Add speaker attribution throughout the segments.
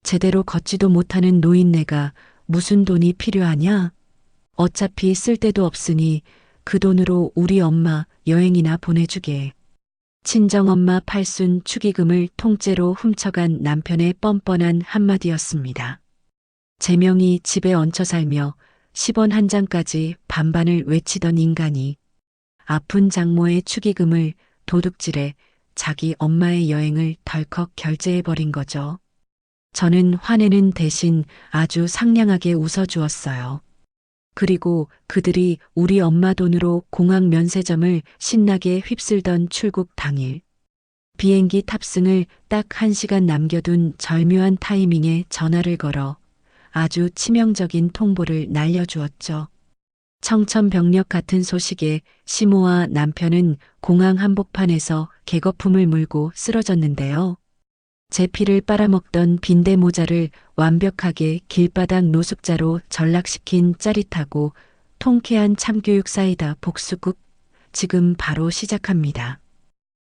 Speaker 1: 제대로 걷지도 못하는 노인네가 무슨 돈이 필요하냐? 어차피 쓸 데도 없으니 그 돈으로 우리 엄마 여행이나 보내주게. 친정엄마 팔순 축의금을 통째로 훔쳐간 남편의 뻔뻔한 한마디였습니다. 제명이 집에 얹혀 살며 10원 한 장까지 반반을 외치던 인간이 아픈 장모의 축의금을 도둑질해 자기 엄마의 여행을 덜컥 결제해버린 거죠. 저는 화내는 대신 아주 상냥하게 웃어주었어요. 그리고 그들이 우리 엄마 돈으로 공항 면세점을 신나게 휩쓸던 출국 당일. 비행기 탑승을 딱 1시간 남겨둔 절묘한 타이밍에 전화를 걸어 아주 치명적인 통보를 날려주었죠. 청천벽력 같은 소식에 시모와 남편은 공항 한복판에서 개거품을 물고 쓰러졌는데요. 제 피를 빨아먹던 빈대 모자를 완벽하게 길바닥 노숙자로 전락시킨 짜릿하고 통쾌한 참교육 사이다 복수국, 지금 바로 시작합니다.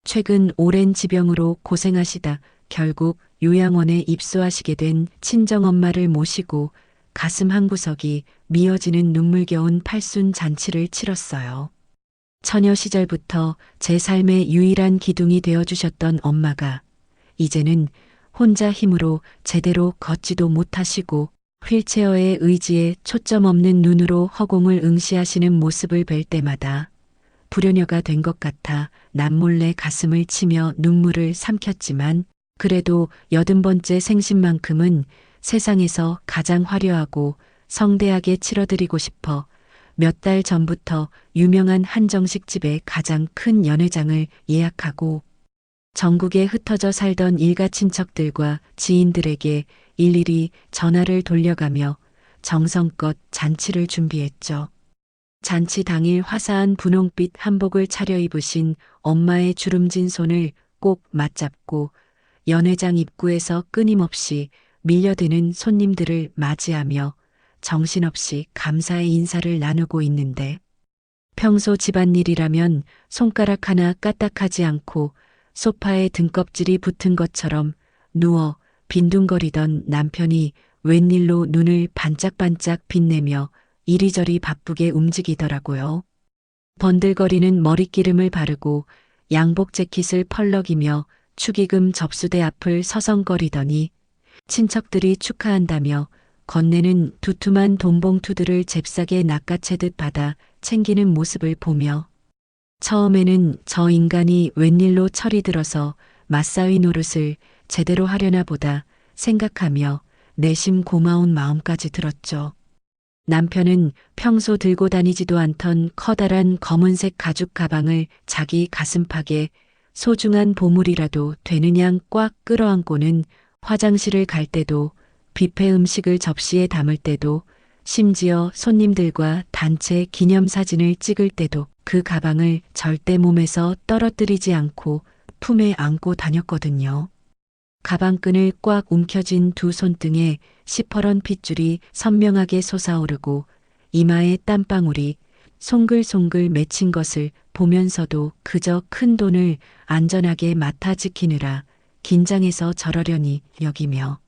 Speaker 1: 최근 오랜 지병으로 고생하시다 결국 요양원에 입소하시게 된 친정엄마를 모시고 가슴 한구석이 미어지는 눈물겨운 팔순 잔치를 치렀어요. 처녀 시절부터 제 삶의 유일한 기둥이 되어주셨던 엄마가 이제는 혼자 힘으로 제대로 걷지도 못하시고 휠체어의 의지에 초점 없는 눈으로 허공을 응시하시는 모습을 뵐 때마다 불효녀가 된 것 같아 남몰래 가슴을 치며 눈물을 삼켰지만 그래도 80번째 생신만큼은 세상에서 가장 화려하고 성대하게 치러드리고 싶어 몇 달 전부터 유명한 한정식 집에 가장 큰 연회장을 예약하고 전국에 흩어져 살던 일가 친척들과 지인들에게 일일이 전화를 돌려가며 정성껏 잔치를 준비했죠. 잔치 당일 화사한 분홍빛 한복을 차려입으신 엄마의 주름진 손을 꼭 맞잡고 연회장 입구에서 끊임없이 밀려드는 손님들을 맞이하며 정신없이 감사의 인사를 나누고 있는데 평소 집안일이라면 손가락 하나 까딱하지 않고 소파에 등껍질이 붙은 것처럼 누워 빈둥거리던 남편이 웬일로 눈을 반짝반짝 빛내며 이리저리 바쁘게 움직이더라고요. 번들거리는 머릿기름을 바르고 양복 재킷을 펄럭이며 축의금 접수대 앞을 서성거리더니 친척들이 축하한다며 건네는 두툼한 돈봉투들을 잽싸게 낚아채듯 받아 챙기는 모습을 보며 처음에는 저 인간이 웬일로 철이 들어서 맞사위 노릇을 제대로 하려나 보다 생각하며 내심 고마운 마음까지 들었죠. 남편은 평소 들고 다니지도 않던 커다란 검은색 가죽 가방을 자기 가슴팍에 소중한 보물이라도 되는 양 꽉 끌어안고는 화장실을 갈 때도 뷔페 음식을 접시에 담을 때도 심지어 손님들과 단체 기념사진을 찍을 때도 그 가방을 절대 몸에서 떨어뜨리지 않고 품에 안고 다녔거든요. 가방끈을 꽉 움켜쥔 두 손등에 시퍼런 핏줄이 선명하게 솟아오르고 이마에 땀방울이 송글송글 맺힌 것을 보면서도 그저 큰 돈을 안전하게 맡아 지키느라 긴장해서 저러려니 여기며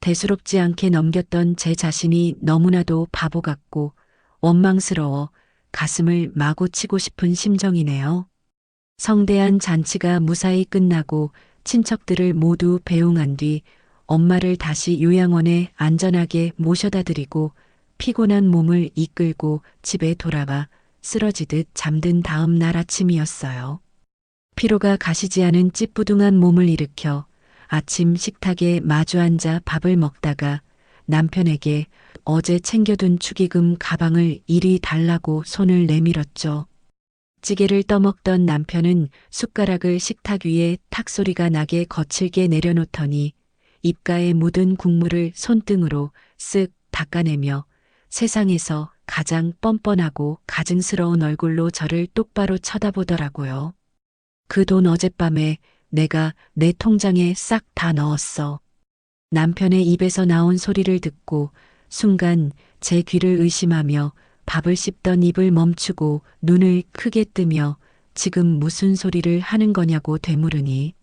Speaker 1: 대수롭지 않게 넘겼던 제 자신이 너무나도 바보 같고 원망스러워 가슴을 마구 치고 싶은 심정이네요. 성대한 잔치가 무사히 끝나고 친척들을 모두 배웅한 뒤 엄마를 다시 요양원에 안전하게 모셔다 드리고 피곤한 몸을 이끌고 집에 돌아와 쓰러지듯 잠든 다음 날 아침이었어요. 피로가 가시지 않은 찌뿌둥한 몸을 일으켜 아침 식탁에 마주 앉아 밥을 먹다가 남편에게 어제 챙겨둔 축의금 가방을 이리 달라고 손을 내밀었죠. 찌개를 떠먹던 남편은 숟가락을 식탁 위에 탁 소리가 나게 거칠게 내려놓더니 입가에 묻은 국물을 손등으로 쓱 닦아내며 세상에서 가장 뻔뻔하고 가증스러운 얼굴로 저를 똑바로 쳐다보더라고요. 그 돈 어젯밤에 내가 내 통장에 싹 다 넣었어. 남편의 입에서 나온 소리를 듣고 순간 제 귀를 의심하며 밥을 씹던 입을 멈추고 눈을 크게 뜨며 지금 무슨 소리를 하는 거냐고 되물으니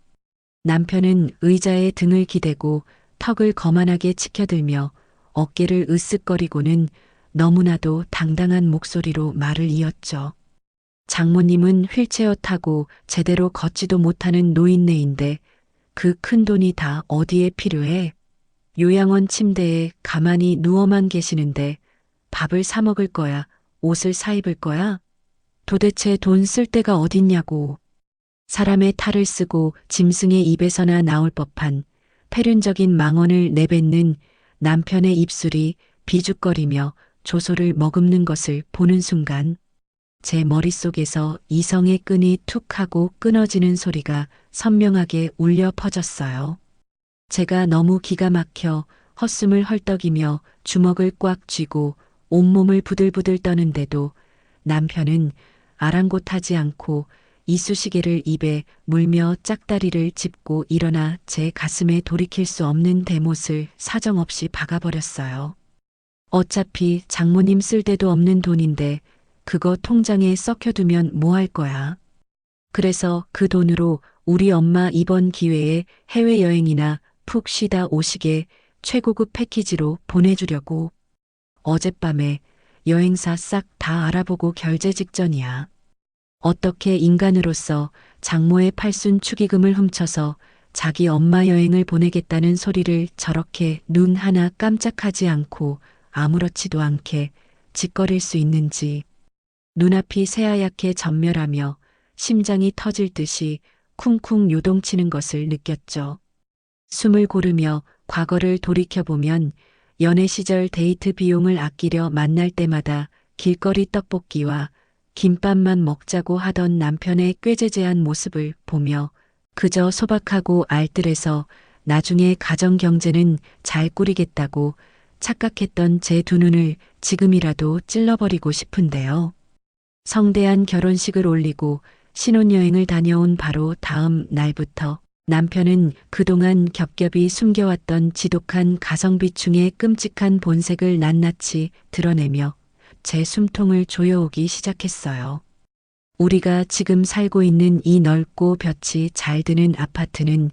Speaker 1: 남편은 의자에 등을 기대고 턱을 거만하게 치켜들며 어깨를 으쓱거리고는 너무나도 당당한 목소리로 말을 이었죠. 장모님은 휠체어 타고 제대로 걷지도 못하는 노인네인데 그 큰 돈이 다 어디에 필요해? 요양원 침대에 가만히 누워만 계시는데 밥을 사 먹을 거야? 옷을 사 입을 거야? 도대체 돈 쓸 데가 어딨냐고. 사람의 탈을 쓰고 짐승의 입에서나 나올 법한 패륜적인 망언을 내뱉는 남편의 입술이 비죽거리며 조소를 머금는 것을 보는 순간 제 머릿속에서 이성의 끈이 툭 하고 끊어지는 소리가 선명하게 울려 퍼졌어요. 제가 너무 기가 막혀 헛숨을 헐떡이며 주먹을 꽉 쥐고 온몸을 부들부들 떠는데도 남편은 아랑곳하지 않고 이쑤시개를 입에 물며 짝다리를 짚고 일어나 제 가슴에 돌이킬 수 없는 대못을 사정없이 박아버렸어요. 어차피 장모님 쓸 데도 없는 돈인데 그거 통장에 썩혀두면 뭐 할 거야. 그래서 그 돈으로 우리 엄마 이번 기회에 해외여행이나 푹 쉬다 오시게 최고급 패키지로 보내주려고. 어젯밤에 여행사 싹 다 알아보고 결제 직전이야. 어떻게 인간으로서 장모의 팔순 축의금을 훔쳐서 자기 엄마 여행을 보내겠다는 소리를 저렇게 눈 하나 깜짝하지 않고 아무렇지도 않게 짓거릴 수 있는지. 눈앞이 새하얗게 전멸하며 심장이 터질 듯이 쿵쿵 요동치는 것을 느꼈죠. 숨을 고르며 과거를 돌이켜보면 연애 시절 데이트 비용을 아끼려 만날 때마다 길거리 떡볶이와 김밥만 먹자고 하던 남편의 꾀죄죄한 모습을 보며 그저 소박하고 알뜰해서 나중에 가정 경제는 잘 꾸리겠다고 착각했던 제 두 눈을 지금이라도 찔러버리고 싶은데요. 성대한 결혼식을 올리고 신혼여행을 다녀온 바로 다음 날부터 남편은 그동안 겹겹이 숨겨왔던 지독한 가성비충의 끔찍한 본색을 낱낱이 드러내며 제 숨통을 조여오기 시작했어요. 우리가 지금 살고 있는 이 넓고 볕이 잘 드는 아파트는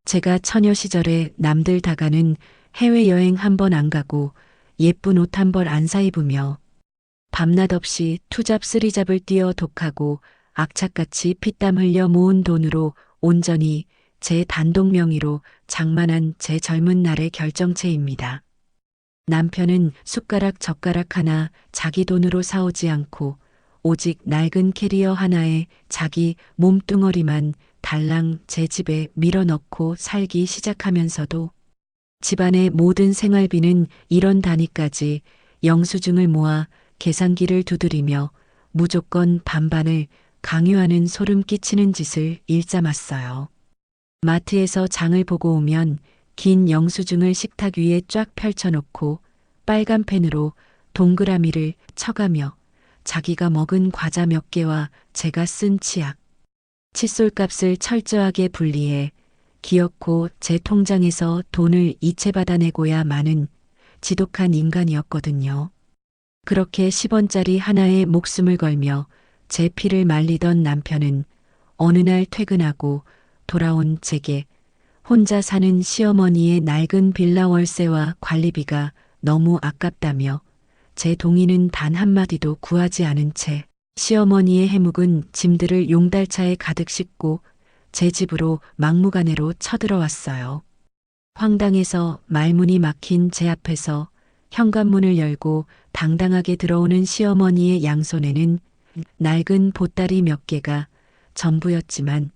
Speaker 1: 제가 처녀 시절에 남들 다 가는 해외여행 한 번 안 가고 예쁜 옷 한 벌 안 사 입으며 밤낮 없이 투잡 쓰리잡을 뛰어 독하고 악착같이 피땀 흘려 모은 돈으로 온전히 제 단독 명의로 장만한 제 젊은 날의 결정체입니다. 남편은 숟가락 젓가락 하나 자기 돈으로 사오지 않고 오직 낡은 캐리어 하나에 자기 몸뚱어리만 달랑 제 집에 밀어넣고 살기 시작하면서도 집안의 모든 생활비는 이런 단위까지 영수증을 모아 계산기를 두드리며 무조건 반반을 강요하는 소름 끼치는 짓을 일삼았어요. 마트에서 장을 보고 오면 긴 영수증을 식탁 위에 쫙 펼쳐놓고 빨간 펜으로 동그라미를 쳐가며 자기가 먹은 과자 몇 개와 제가 쓴 치약, 칫솔값을 철저하게 분리해 기어코 제 통장에서 돈을 이체받아내고야 마는 지독한 인간이었거든요. 그렇게 10원짜리 하나에 목숨을 걸며 제 피를 말리던 남편은 어느 날 퇴근하고 돌아온 제게 혼자 사는 시어머니의 낡은 빌라 월세와 관리비가 너무 아깝다며 제 동의는 단 한마디도 구하지 않은 채 시어머니의 해묵은 짐들을 용달차에 가득 싣고 제 집으로 막무가내로 쳐들어왔어요. 황당해서 말문이 막힌 제 앞에서 현관문을 열고 당당하게 들어오는 시어머니의 양손에는 낡은 보따리 몇 개가 전부였지만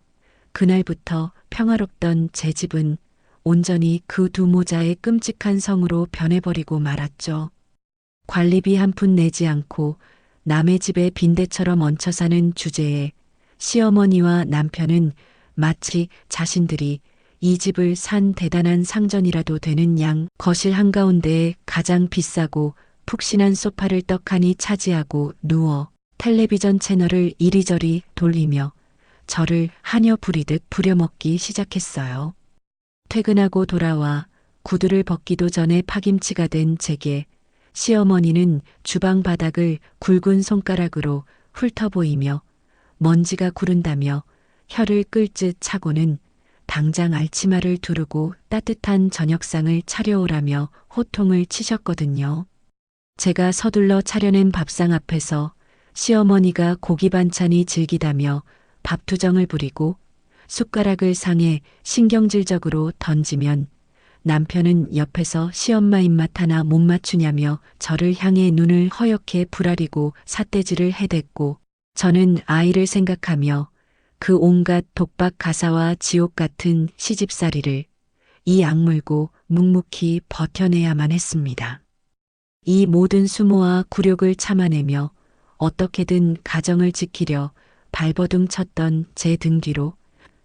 Speaker 1: 그날부터 평화롭던 제 집은 온전히 그 두 모자의 끔찍한 성으로 변해버리고 말았죠. 관리비 한 푼 내지 않고 남의 집에 빈대처럼 얹혀 사는 주제에 시어머니와 남편은 마치 자신들이 이 집을 산 대단한 상전이라도 되는 양 거실 한가운데에 가장 비싸고 푹신한 소파를 떡하니 차지하고 누워 텔레비전 채널을 이리저리 돌리며 저를 하녀 부리듯 부려먹기 시작했어요. 퇴근하고 돌아와 구두를 벗기도 전에 파김치가 된 제게 시어머니는 주방 바닥을 굵은 손가락으로 훑어보이며 먼지가 구른다며 혀를 끌듯 차고는 당장 알치마를 두르고 따뜻한 저녁상을 차려오라며 호통을 치셨거든요. 제가 서둘러 차려낸 밥상 앞에서 시어머니가 고기 반찬이 질기다며 밥투정을 부리고 숟가락을 상에 신경질적으로 던지면 남편은 옆에서 시엄마 입맛 하나 못 맞추냐며 저를 향해 눈을 허옇게 부라리고 삿대질을 해댔고, 저는 아이를 생각하며 그 온갖 독박 가사와 지옥 같은 시집살이를 이 악물고 묵묵히 버텨내야만 했습니다. 이 모든 수모와 굴욕을 참아내며 어떻게든 가정을 지키려 발버둥 쳤던 제 등 뒤로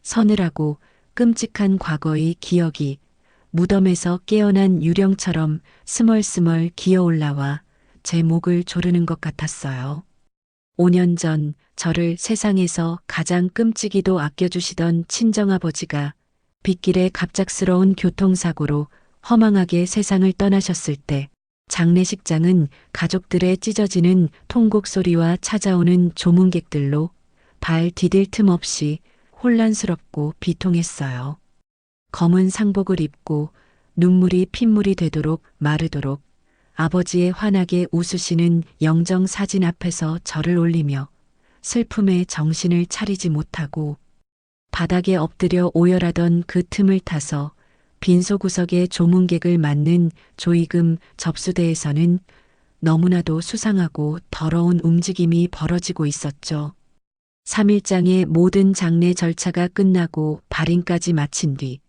Speaker 1: 서늘하고 끔찍한 과거의 기억이 무덤에서 깨어난 유령처럼 스멀스멀 기어올라와 제 목을 조르는 것 같았어요. 5년 전 저를 세상에서 가장 끔찍이도 아껴주시던 친정아버지가 빗길에 갑작스러운 교통사고로 허망하게 세상을 떠나셨을 때 장례식장은 가족들의 찢어지는 통곡 소리와 찾아오는 조문객들로 발 디딜 틈 없이 혼란스럽고 비통했어요. 검은 상복을 입고 눈물이 핏물이 되도록 마르도록 아버지의 환하게 웃으시는 영정 사진 앞에서 절을 올리며 슬픔에 정신을 차리지 못하고 바닥에 엎드려 오열하던 그 틈을 타서 빈소구석의 조문객을 맞는 조이금 접수대에서는 너무나도 수상하고 더러운 움직임이 벌어지고 있었죠. 3일장의 모든 장례 절차가 끝나고 발인까지 마친 뒤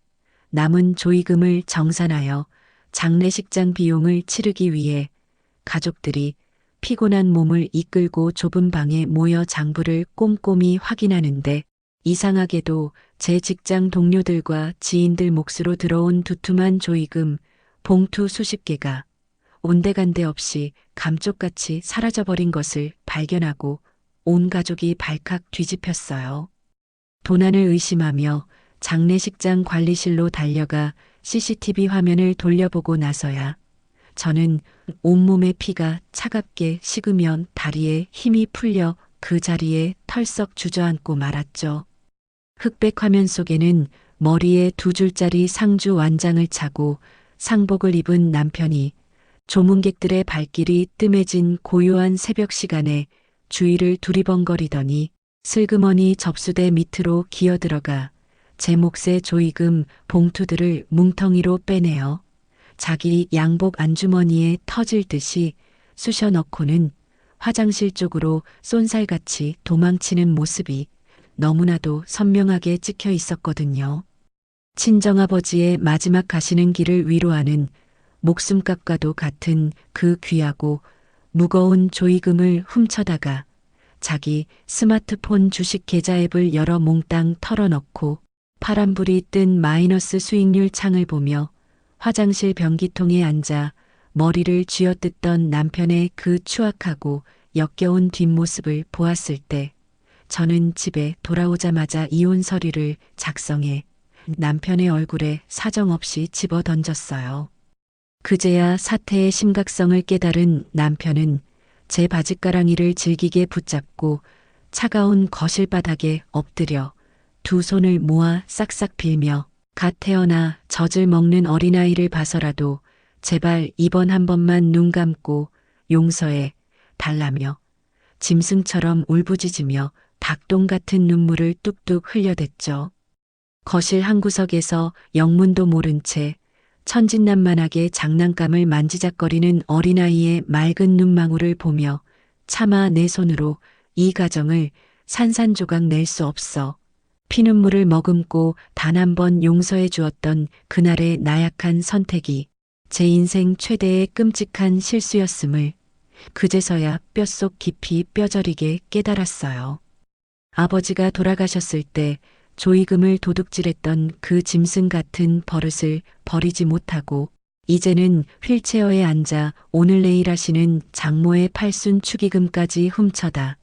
Speaker 1: 남은 조이금을 정산하여 장례식장 비용을 치르기 위해 가족들이 피곤한 몸을 이끌고 좁은 방에 모여 장부를 꼼꼼히 확인하는데, 이상하게도 제 직장 동료들과 지인들 몫으로 들어온 두툼한 조이금 봉투 수십 개가 온데간데 없이 감쪽같이 사라져버린 것을 발견하고 온 가족이 발칵 뒤집혔어요. 도난을 의심하며 장례식장 관리실로 달려가 CCTV 화면을 돌려보고 나서야 저는 온몸의 피가 차갑게 식으면 다리에 힘이 풀려 그 자리에 털썩 주저앉고 말았죠. 흑백 화면 속에는 머리에 2줄짜리 상주 완장을 차고 상복을 입은 남편이 조문객들의 발길이 뜸해진 고요한 새벽 시간에 주위를 두리번거리더니 슬그머니 접수대 밑으로 기어들어가 제 몫의 조이금 봉투들을 뭉텅이로 빼내어 자기 양복 안주머니에 터질 듯이 쑤셔 넣고는 화장실 쪽으로 쏜살같이 도망치는 모습이 너무나도 선명하게 찍혀 있었거든요. 친정아버지의 마지막 가시는 길을 위로하는 목숨값과도 같은 그 귀하고 무거운 조이금을 훔쳐다가 자기 스마트폰 주식 계좌 앱을 열어 몽땅 털어넣고 파란불이 뜬 마이너스 수익률 창을 보며 화장실 변기통에 앉아 머리를 쥐어뜯던 남편의 그 추악하고 역겨운 뒷모습을 보았을 때 저는 집에 돌아오자마자 이혼 서류를 작성해 남편의 얼굴에 사정없이 집어 던졌어요. 그제야 사태의 심각성을 깨달은 남편은 제 바짓가랑이를 질기게 붙잡고 차가운 거실 바닥에 엎드려 두 손을 모아 싹싹 빌며 갓 태어나 젖을 먹는 어린아이를 봐서라도 제발 이번 한 번만 눈 감고 용서해 달라며 짐승처럼 울부짖으며 닭똥 같은 눈물을 뚝뚝 흘려댔죠. 거실 한 구석에서 영문도 모른 채 천진난만하게 장난감을 만지작거리는 어린아이의 맑은 눈망울을 보며 차마 내 손으로 이 가정을 산산조각 낼 수 없어 피눈물을 머금고 단 한 번 용서해 주었던 그날의 나약한 선택이 제 인생 최대의 끔찍한 실수였음을 그제서야 뼛속 깊이 뼈저리게 깨달았어요. 아버지가 돌아가셨을 때 조이금을 도둑질했던 그 짐승 같은 버릇을 버리지 못하고 이제는 휠체어에 앉아 오늘 내일 하시는 장모의 팔순 축의금까지 훔쳐다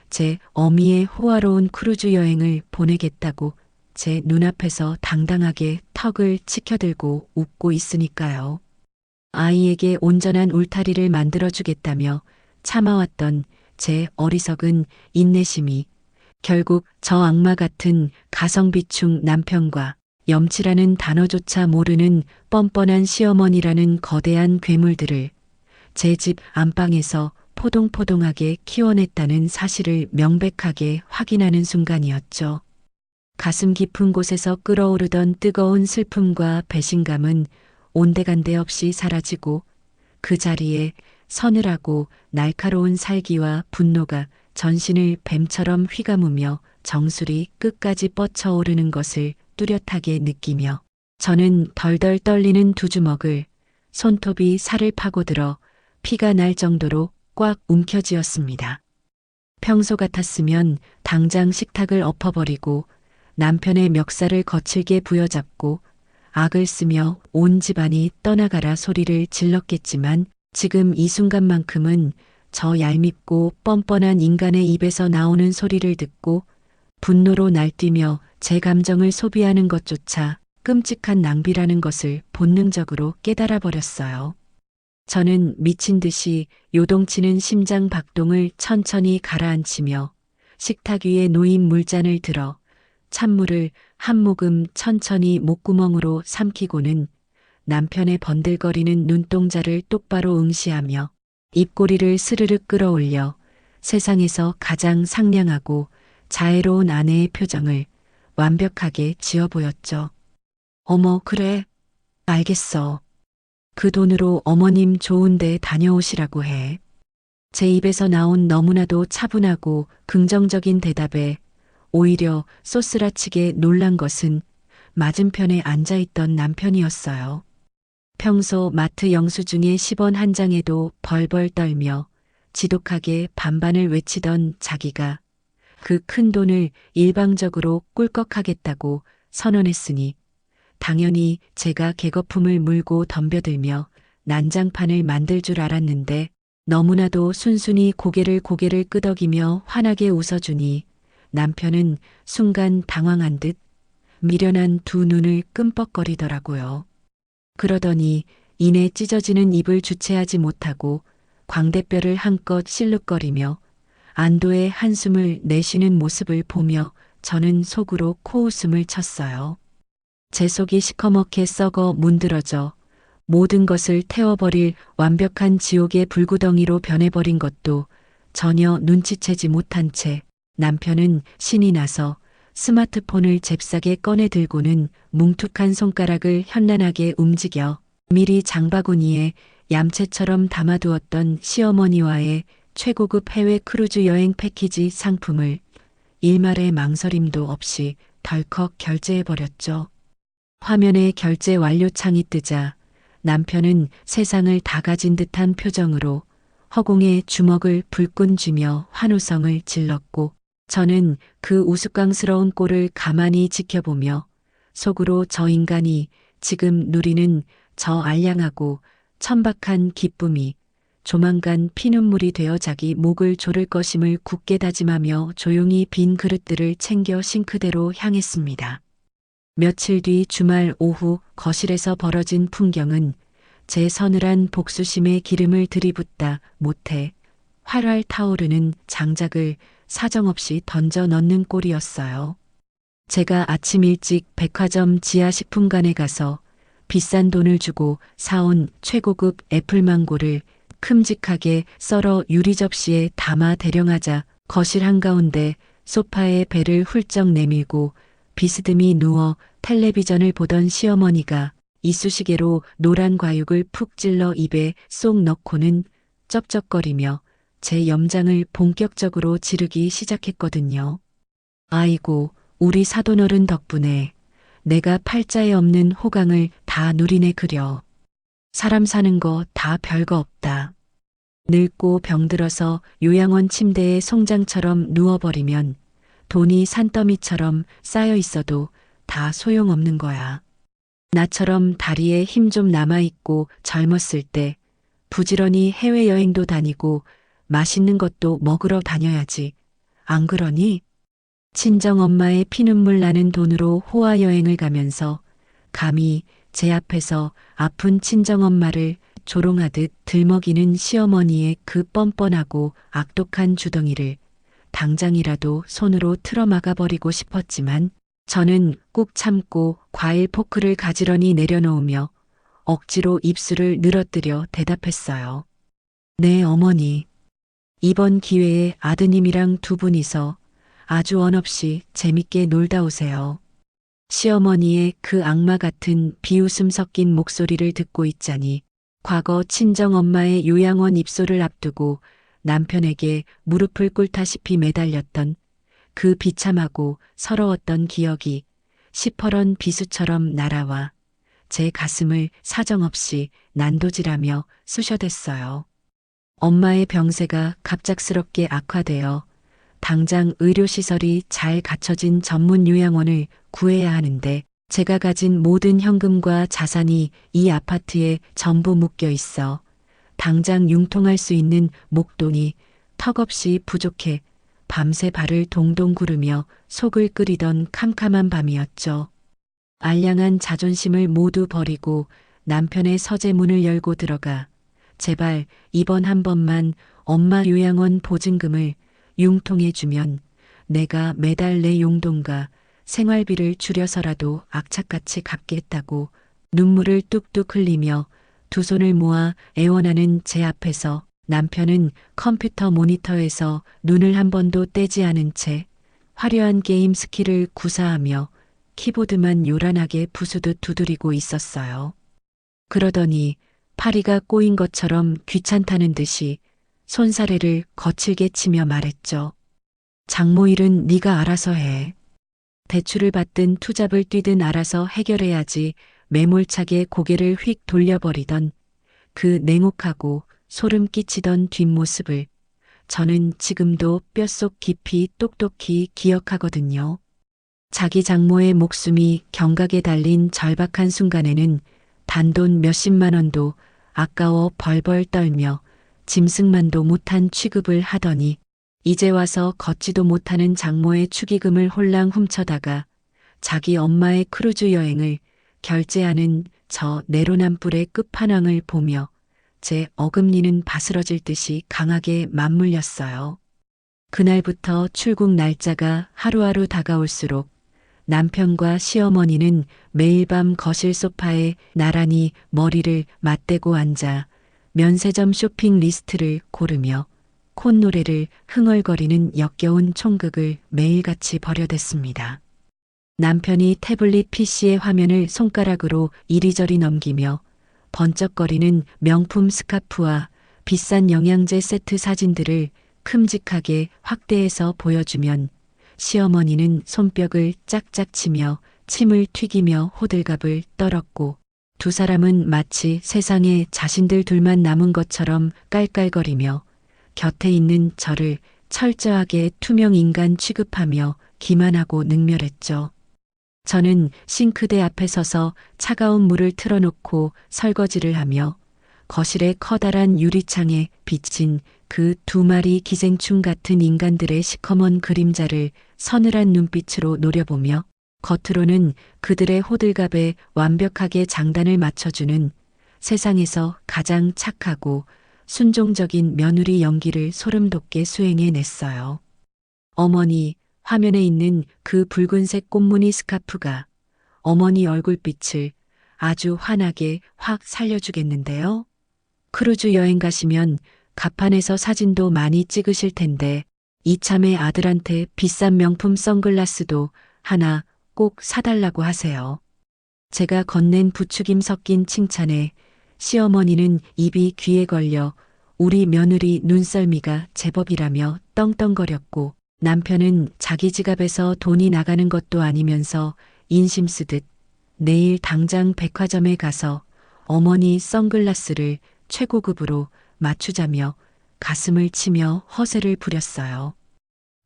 Speaker 1: 제 어미의 호화로운 크루즈 여행을 보내겠다고 제 눈앞에서 당당하게 턱을 치켜들고 웃고 있으니까요. 아이에게 온전한 울타리를 만들어주겠다며 참아왔던 제 어리석은 인내심이 결국 저 악마 같은 가성비충 남편과 염치라는 단어조차 모르는 뻔뻔한 시어머니라는 거대한 괴물들을 제 집 안방에서 포동포동하게 키워냈다는 사실을 명백하게 확인하는 순간이었죠. 가슴 깊은 곳에서 끓어오르던 뜨거운 슬픔과 배신감은 온데간데 없이 사라지고 그 자리에 서늘하고 날카로운 살기와 분노가 전신을 뱀처럼 휘감으며 정수리 끝까지 뻗쳐오르는 것을 뚜렷하게 느끼며 저는 덜덜 떨리는 두 주먹을 손톱이 살을 파고들어 피가 날 정도로 꽉 움켜쥐었습니다. 평소 같았으면 당장 식탁을 엎어버리고 남편의 멱살을 거칠게 부여잡고 악을 쓰며 온 집안이 떠나가라 소리를 질렀겠지만 지금 이 순간만큼은 저 얄밉고 뻔뻔한 인간의 입에서 나오는 소리를 듣고 분노로 날뛰며 제 감정을 소비하는 것조차 끔찍한 낭비라는 것을 본능적으로 깨달아 버렸어요. 저는 미친 듯이 요동치는 심장 박동을 천천히 가라앉히며 식탁 위에 놓인 물잔을 들어 찬물을 한 모금 천천히 목구멍으로 삼키고는 남편의 번들거리는 눈동자를 똑바로 응시하며 입꼬리를 스르륵 끌어올려 세상에서 가장 상냥하고 자애로운 아내의 표정을 완벽하게 지어 보였죠. 어머, 그래. 알겠어. 그 돈으로 어머님 좋은 데 다녀오시라고 해. 제 입에서 나온 너무나도 차분하고 긍정적인 대답에 오히려 쏘스라치게 놀란 것은 맞은편에 앉아있던 남편이었어요. 평소 마트 영수증의 10원 한 장에도 벌벌 떨며 지독하게 반반을 외치던 자기가 그 큰 돈을 일방적으로 꿀꺽하겠다고 선언했으니 당연히 제가 개거품을 물고 덤벼들며 난장판을 만들 줄 알았는데 너무나도 순순히 고개를 끄덕이며 환하게 웃어주니 남편은 순간 당황한 듯 미련한 두 눈을 끔뻑거리더라고요. 그러더니 이내 찢어지는 입을 주체하지 못하고 광대뼈를 한껏 실룩거리며 안도의 한숨을 내쉬는 모습을 보며 저는 속으로 코웃음을 쳤어요. 제 속이 시커멓게 썩어 문드러져 모든 것을 태워버릴 완벽한 지옥의 불구덩이로 변해버린 것도 전혀 눈치채지 못한 채 남편은 신이 나서 스마트폰을 잽싸게 꺼내 들고는 뭉툭한 손가락을 현란하게 움직여 미리 장바구니에 얌체처럼 담아두었던 시어머니와의 최고급 해외 크루즈 여행 패키지 상품을 일말의 망설임도 없이 덜컥 결제해버렸죠. 화면에 결제 완료창이 뜨자 남편은 세상을 다 가진 듯한 표정으로 허공에 주먹을 불끈 쥐며 환호성을 질렀고 저는 그 우스꽝스러운 꼴을 가만히 지켜보며 속으로 저 인간이 지금 누리는 저 알량하고 천박한 기쁨이 조만간 피눈물이 되어 자기 목을 조를 것임을 굳게 다짐하며 조용히 빈 그릇들을 챙겨 싱크대로 향했습니다. 며칠 뒤 주말 오후 거실에서 벌어진 풍경은 제 서늘한 복수심에 기름을 들이붓다 못해 활활 타오르는 장작을 사정없이 던져 넣는 꼴이었어요. 제가 아침 일찍 백화점 지하식품관에 가서 비싼 돈을 주고 사온 최고급 애플망고를 큼직하게 썰어 유리 접시에 담아 대령하자 거실 한가운데 소파에 배를 훌쩍 내밀고 비스듬히 누워 텔레비전을 보던 시어머니가 이쑤시개로 노란 과육을 푹 찔러 입에 쏙 넣고는 쩝쩝거리며 제 염장을 본격적으로 지르기 시작했거든요. 아이고, 우리 사돈어른 덕분에 내가 팔자에 없는 호강을 다 누리네 그려. 사람 사는 거 다 별거 없다. 늙고 병들어서 요양원 침대에 송장처럼 누워버리면 돈이 산더미처럼 쌓여 있어도 다 소용없는 거야. 나처럼 다리에 힘 좀 남아있고 젊었을 때 부지런히 해외여행도 다니고 맛있는 것도 먹으러 다녀야지. 안 그러니? 친정엄마의 피눈물 나는 돈으로 호화여행을 가면서 감히 제 앞에서 아픈 친정엄마를 조롱하듯 들먹이는 시어머니의 그 뻔뻔하고 악독한 주덩이를 당장이라도 손으로 틀어막아버리고 싶었지만 저는 꾹 참고 과일 포크를 가지런히 내려놓으며 억지로 입술을 늘어뜨려 대답했어요. 네, 어머니. 이번 기회에 아드님이랑 두 분이서 아주 원없이 재밌게 놀다 오세요. 시어머니의 그 악마 같은 비웃음 섞인 목소리를 듣고 있자니 과거 친정엄마의 요양원 입소를 앞두고 남편에게 무릎을 꿇다시피 매달렸던 그 비참하고 서러웠던 기억이 시퍼런 비수처럼 날아와 제 가슴을 사정없이 난도질하며 쑤셔댔어요. 엄마의 병세가 갑작스럽게 악화되어 당장 의료시설이 잘 갖춰진 전문 요양원을 구해야 하는데 제가 가진 모든 현금과 자산이 이 아파트에 전부 묶여 있어 당장 융통할 수 있는 목돈이 턱없이 부족해 밤새 발을 동동 구르며 속을 끓이던 캄캄한 밤이었죠. 알량한 자존심을 모두 버리고 남편의 서재 문을 열고 들어가 제발 이번 한 번만 엄마 요양원 보증금을 융통해주면 내가 매달 내 용돈과 생활비를 줄여서라도 악착같이 갚겠다고 눈물을 뚝뚝 흘리며 두 손을 모아 애원하는 제 앞에서 남편은 컴퓨터 모니터에서 눈을 한 번도 떼지 않은 채 화려한 게임 스킬을 구사하며 키보드만 요란하게 부수듯 두드리고 있었어요. 그러더니 파리가 꼬인 것처럼 귀찮다는 듯이 손사래를 거칠게 치며 말했죠. 장모 일은 네가 알아서 해. 대출을 받든 투잡을 뛰든 알아서 해결해야지. 매몰차게 고개를 휙 돌려버리던 그 냉혹하고 소름 끼치던 뒷모습을 저는 지금도 뼛속 깊이 똑똑히 기억하거든요. 자기 장모의 목숨이 경각에 달린 절박한 순간에는 단돈 몇십만 원도 아까워 벌벌 떨며 짐승만도 못한 취급을 하더니 이제 와서 걷지도 못하는 장모의 축의금을 홀랑 훔쳐다가 자기 엄마의 크루즈 여행을 결제하는 저 내로남불의 끝판왕을 보며 제 어금니는 바스러질 듯이 강하게 맞물렸어요. 그날부터 출국 날짜가 하루하루 다가올수록 남편과 시어머니는 매일 밤 거실 소파에 나란히 머리를 맞대고 앉아 면세점 쇼핑 리스트를 고르며 콧노래를 흥얼거리는 역겨운 총극을 매일같이 벌여댔습니다. 남편이 태블릿 PC의 화면을 손가락으로 이리저리 넘기며 번쩍거리는 명품 스카프와 비싼 영양제 세트 사진들을 큼직하게 확대해서 보여주면 시어머니는 손뼉을 짝짝 치며 침을 튀기며 호들갑을 떨었고 두 사람은 마치 세상에 자신들 둘만 남은 것처럼 깔깔거리며 곁에 있는 저를 철저하게 투명 인간 취급하며 기만하고 능멸했죠. 저는 싱크대 앞에 서서 차가운 물을 틀어놓고 설거지를 하며 거실의 커다란 유리창에 비친 그 두 마리 기생충 같은 인간들의 시커먼 그림자를 서늘한 눈빛으로 노려보며 겉으로는 그들의 호들갑에 완벽하게 장단을 맞춰주는 세상에서 가장 착하고 순종적인 며느리 연기를 소름돋게 수행해냈어요. 어머니, 화면에 있는 그 붉은색 꽃무늬 스카프가 어머니 얼굴빛을 아주 환하게 확 살려주겠는데요. 크루즈 여행 가시면 가판에서 사진도 많이 찍으실 텐데 이참에 아들한테 비싼 명품 선글라스도 하나 꼭 사달라고 하세요. 제가 건넨 부추김 섞인 칭찬에 시어머니는 입이 귀에 걸려 우리 며느리 눈썰미가 제법이라며 떵떵거렸고 남편은 자기 지갑에서 돈이 나가는 것도 아니면서 인심 쓰듯 내일 당장 백화점에 가서 어머니 선글라스를 최고급으로 맞추자며 가슴을 치며 허세를 부렸어요.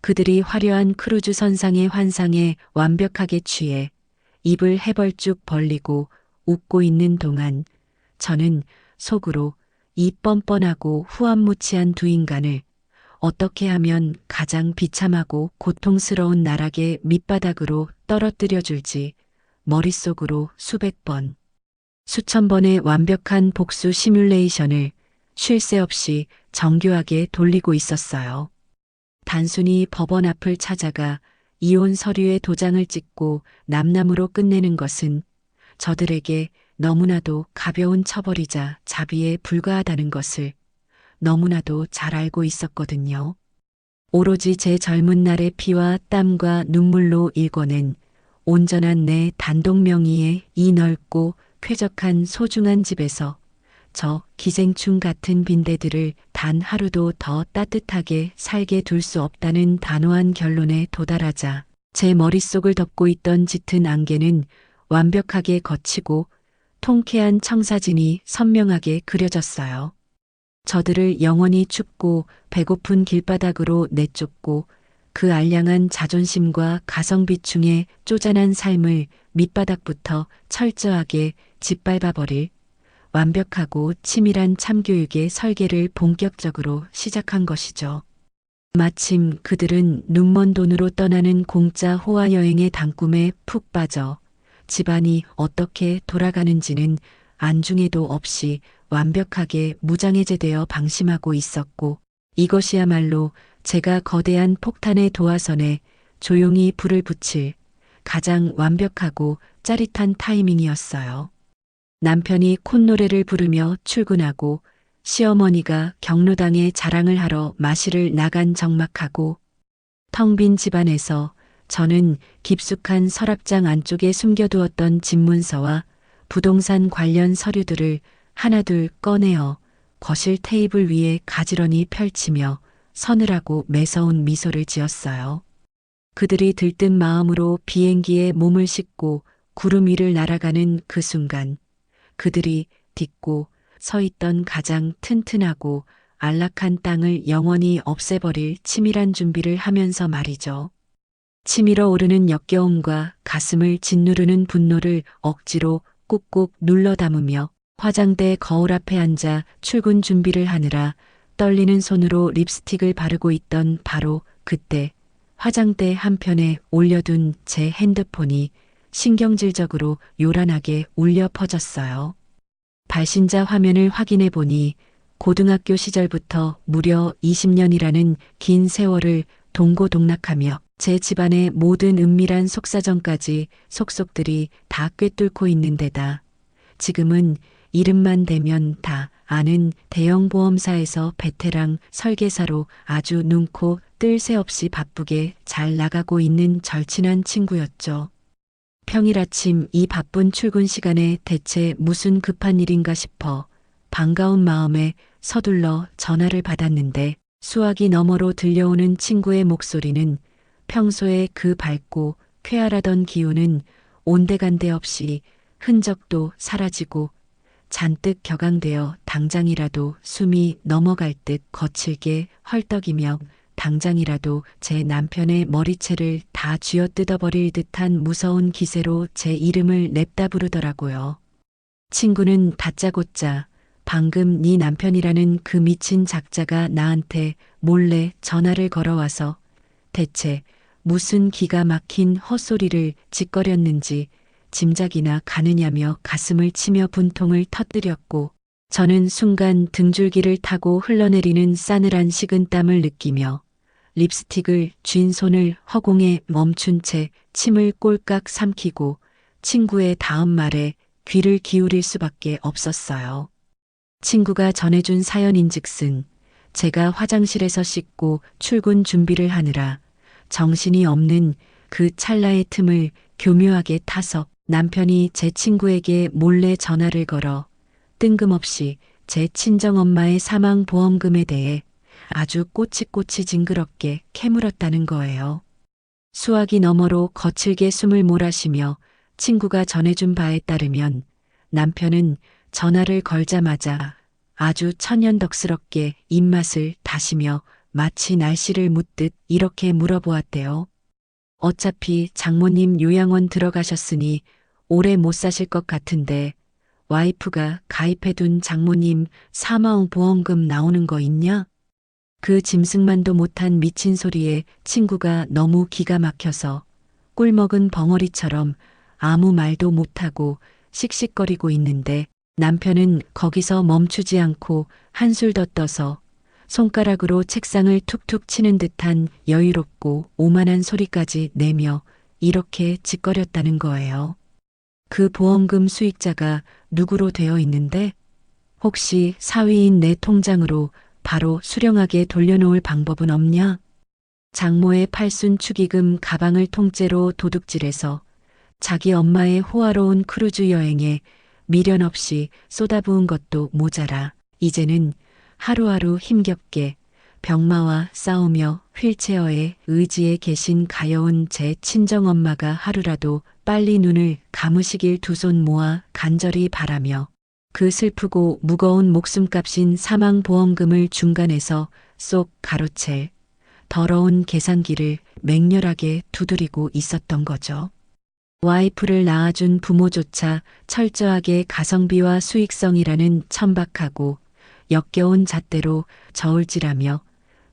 Speaker 1: 그들이 화려한 크루즈 선상의 환상에 완벽하게 취해 입을 해벌쭉 벌리고 웃고 있는 동안 저는 속으로 이 뻔뻔하고 후안무치한 두 인간을 어떻게 하면 가장 비참하고 고통스러운 나락의 밑바닥으로 떨어뜨려 줄지 머릿속으로 수백 번, 수천 번의 완벽한 복수 시뮬레이션을 쉴 새 없이 정교하게 돌리고 있었어요. 단순히 법원 앞을 찾아가 이혼 서류에 도장을 찍고 남남으로 끝내는 것은 저들에게 너무나도 가벼운 처벌이자 자비에 불과하다는 것을 너무나도 잘 알고 있었거든요. 오로지 제 젊은 날의 피와 땀과 눈물로 일궈낸 온전한 내 단독 명의의 이 넓고 쾌적한 소중한 집에서 저 기생충 같은 빈대들을 단 하루도 더 따뜻하게 살게 둘 수 없다는 단호한 결론에 도달하자 제 머릿속을 덮고 있던 짙은 안개는 완벽하게 걷히고 통쾌한 청사진이 선명하게 그려졌어요. 저들을 영원히 춥고 배고픈 길바닥으로 내쫓고 그 알량한 자존심과 가성비충의 쪼잔한 삶을 밑바닥부터 철저하게 짓밟아버릴 완벽하고 치밀한 참교육의 설계를 본격적으로 시작한 것이죠. 마침 그들은 눈먼 돈으로 떠나는 공짜 호화 여행의 단꿈에 푹 빠져 집안이 어떻게 돌아가는지는 안중에도 없이 완벽하게 무장해제되어 방심하고 있었고, 이것이야말로 제가 거대한 폭탄의 도화선에 조용히 불을 붙일 가장 완벽하고 짜릿한 타이밍이었어요. 남편이 콧노래를 부르며 출근하고 시어머니가 경로당에 자랑을 하러 마실을 나간 적막하고 텅 빈 집안에서 저는 깊숙한 서랍장 안쪽에 숨겨두었던 집문서와 부동산 관련 서류들을 하나둘 꺼내어 거실 테이블 위에 가지런히 펼치며 서늘하고 매서운 미소를 지었어요. 그들이 들뜬 마음으로 비행기에 몸을 싣고 구름 위를 날아가는 그 순간 그들이 딛고 서 있던 가장 튼튼하고 안락한 땅을 영원히 없애버릴 치밀한 준비를 하면서 말이죠. 치밀어 오르는 역겨움과 가슴을 짓누르는 분노를 억지로 꾹꾹 눌러 담으며 화장대 거울 앞에 앉아 출근 준비를 하느라 떨리는 손으로 립스틱을 바르고 있던 바로 그때 화장대 한편에 올려둔 제 핸드폰이 신경질적으로 요란하게 울려 퍼졌어요. 발신자 화면을 확인해 보니 고등학교 시절부터 무려 20년이라는 긴 세월을 동고동락하며 제 집안의 모든 은밀한 속사정까지 속속들이 다 꿰뚫고 있는 데다 지금은 이름만 대면 다 아는 대형 보험사에서 베테랑 설계사로 아주 눈코 뜰 새 없이 바쁘게 잘 나가고 있는 절친한 친구였죠. 평일 아침 이 바쁜 출근 시간에 대체 무슨 급한 일인가 싶어 반가운 마음에 서둘러 전화를 받았는데 수화기 너머로 들려오는 친구의 목소리는 평소에 그 밝고 쾌활하던 기운은 온데간데 없이 흔적도 사라지고 잔뜩 격앙되어 당장이라도 숨이 넘어갈 듯 거칠게 헐떡이며 당장이라도 제 남편의 머리채를 다 쥐어뜯어버릴 듯한 무서운 기세로 제 이름을 냅다 부르더라고요. 친구는 다짜고짜 방금 네 남편이라는 그 미친 작자가 나한테 몰래 전화를 걸어와서 대체 무슨 기가 막힌 헛소리를 짓거렸는지 짐작이나 가느냐며 가슴을 치며 분통을 터뜨렸고 저는 순간 등줄기를 타고 흘러내리는 싸늘한 식은땀을 느끼며 립스틱을 쥔 손을 허공에 멈춘 채 침을 꼴깍 삼키고 친구의 다음 말에 귀를 기울일 수밖에 없었어요. 친구가 전해준 사연인즉슨 제가 화장실에서 씻고 출근 준비를 하느라 정신이 없는 그 찰나의 틈을 교묘하게 타서 남편이 제 친구에게 몰래 전화를 걸어 뜬금없이 제 친정엄마의 사망보험금에 대해 아주 꼬치꼬치 징그럽게 캐물었다는 거예요. 수화기 너머로 거칠게 숨을 몰아쉬며 친구가 전해준 바에 따르면 남편은 전화를 걸자마자 아주 천연덕스럽게 입맛을 다시며 마치 날씨를 묻듯 이렇게 물어보았대요. 어차피 장모님 요양원 들어가셨으니 오래 못 사실 것 같은데 와이프가 가입해둔 장모님 사망보험금 나오는 거 있냐? 그 짐승만도 못한 미친 소리에 친구가 너무 기가 막혀서 꿀먹은 벙어리처럼 아무 말도 못하고 씩씩거리고 있는데 남편은 거기서 멈추지 않고 한술 더 떠서 손가락으로 책상을 툭툭 치는 듯한 여유롭고 오만한 소리까지 내며 이렇게 짓거렸다는 거예요. 그 보험금 수익자가 누구로 되어 있는데 혹시 사위인 내 통장으로 바로 수령하게 돌려놓을 방법은 없냐? 장모의 팔순 축의금 가방을 통째로 도둑질해서 자기 엄마의 호화로운 크루즈 여행에 미련 없이 쏟아부은 것도 모자라 이제는 하루하루 힘겹게 병마와 싸우며 휠체어에 의지에 계신 가여운 제 친정엄마가 하루라도 빨리 눈을 감으시길 두 손 모아 간절히 바라며 그 슬프고 무거운 목숨값인 사망보험금을 중간에서 쏙 가로챌 더러운 계산기를 맹렬하게 두드리고 있었던 거죠. 와이프를 낳아준 부모조차 철저하게 가성비와 수익성이라는 천박하고 역겨운 잣대로 저울질하며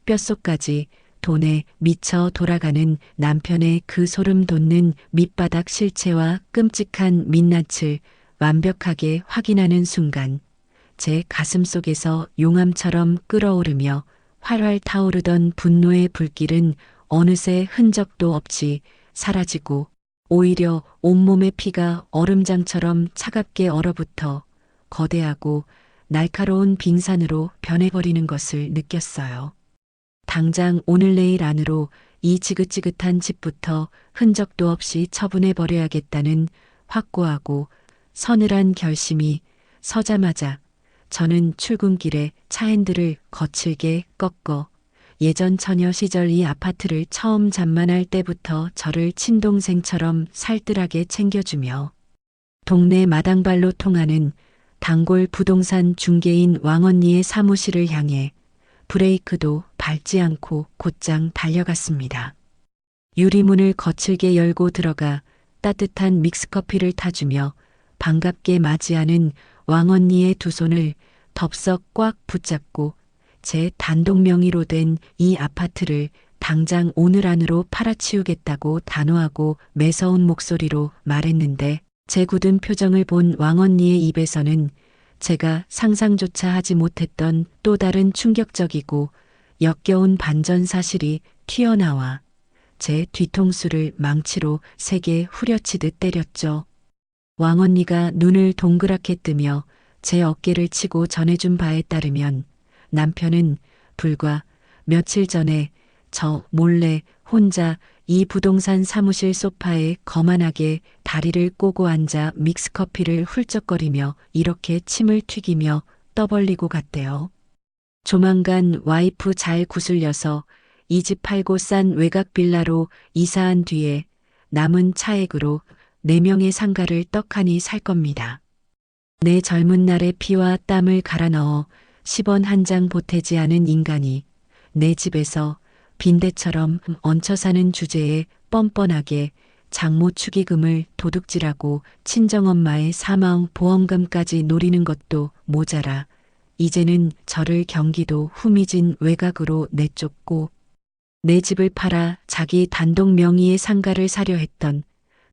Speaker 1: 뼛속까지 돈에 미쳐 돌아가는 남편의 그 소름 돋는 밑바닥 실체와 끔찍한 민낯을 완벽하게 확인하는 순간 제 가슴 속에서 용암처럼 끓어오르며 활활 타오르던 분노의 불길은 어느새 흔적도 없이 사라지고 오히려 온몸의 피가 얼음장처럼 차갑게 얼어붙어 거대하고 날카로운 빙산으로 변해버리는 것을 느꼈어요. 당장 오늘 내일 안으로 이 지긋지긋한 집부터 흔적도 없이 처분해버려야겠다는 확고하고 서늘한 결심이 서자마자 저는 출근길에 차 핸들을 거칠게 꺾어 예전 처녀 시절 이 아파트를 처음 잠만할 때부터 저를 친동생처럼 살뜰하게 챙겨주며 동네 마당발로 통하는 단골 부동산 중개인 왕언니의 사무실을 향해 브레이크도 밟지 않고 곧장 달려갔습니다. 유리문을 거칠게 열고 들어가 따뜻한 믹스커피를 타주며 반갑게 맞이하는 왕언니의 두 손을 덥석 꽉 붙잡고 제 단독 명의로 된 이 아파트를 당장 오늘 안으로 팔아치우겠다고 단호하고 매서운 목소리로 말했는데 제 굳은 표정을 본 왕언니의 입에서는 제가 상상조차 하지 못했던 또 다른 충격적이고 역겨운 반전 사실이 튀어나와 제 뒤통수를 망치로 세게 후려치듯 때렸죠. 왕언니가 눈을 동그랗게 뜨며 제 어깨를 치고 전해준 바에 따르면 남편은 불과 며칠 전에 저 몰래 혼자 이 부동산 사무실 소파에 거만하게 다리를 꼬고 앉아 믹스커피를 훌쩍거리며 이렇게 침을 튀기며 떠벌리고 갔대요. 조만간 와이프 잘 구슬려서 이 집 팔고 싼 외곽 빌라로 이사한 뒤에 남은 차액으로 4명의 상가를 떡하니 살 겁니다. 내 젊은 날의 피와 땀을 갈아 넣어 10원 한 장 보태지 않은 인간이 내 집에서 빈대처럼 얹혀 사는 주제에 뻔뻔하게 장모 축의금을 도둑질하고 친정엄마의 사망 보험금까지 노리는 것도 모자라 이제는 저를 경기도 후미진 외곽으로 내쫓고 내 집을 팔아 자기 단독 명의의 상가를 사려 했던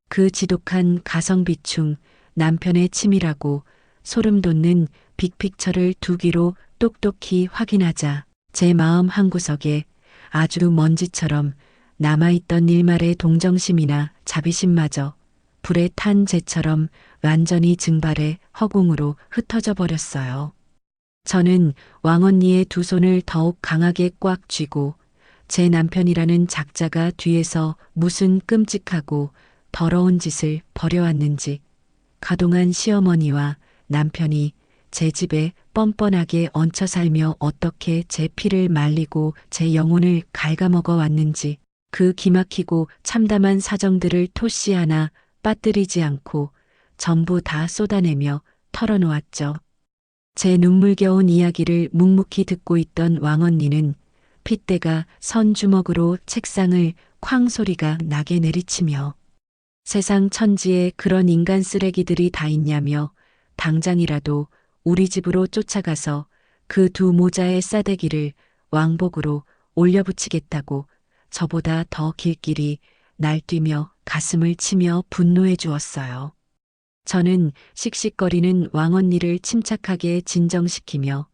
Speaker 1: 그 지독한 가성비충 남편의 치밀하고 소름 돋는 빅픽처를 두 귀로 똑똑히 확인하자 제 마음 한구석에 아주 먼지처럼 남아있던 일말의 동정심이나 자비심마저 불에 탄 재처럼 완전히 증발해 허공으로 흩어져 버렸어요. 저는 왕언니의 두 손을 더욱 강하게 꽉 쥐고 제 남편이라는 작자가 뒤에서 무슨 끔찍하고 더러운 짓을 벌여왔는지 가동한 시어머니와 남편이 제 집에 뻔뻔하게 얹혀 살며 어떻게 제 피를 말리고 제 영혼을 갉아먹어 왔는지 그 기막히고 참담한 사정들을 토시 하나 빠뜨리지 않고 전부 다 쏟아내며 털어놓았죠. 제 눈물겨운 이야기를 묵묵히 듣고 있던 왕언니는 핏대가 선 주먹으로 책상을 쾅 소리가 나게 내리치며 세상 천지에 그런 인간 쓰레기들이 다 있냐며 당장이라도 우리 집으로 쫓아가서 그 두 모자의 싸대기를 왕복으로 올려붙이겠다고 저보다 더 길길이 날뛰며 가슴을 치며 분노해 주었어요. 저는 씩씩거리는 왕언니를 침착하게 진정시키며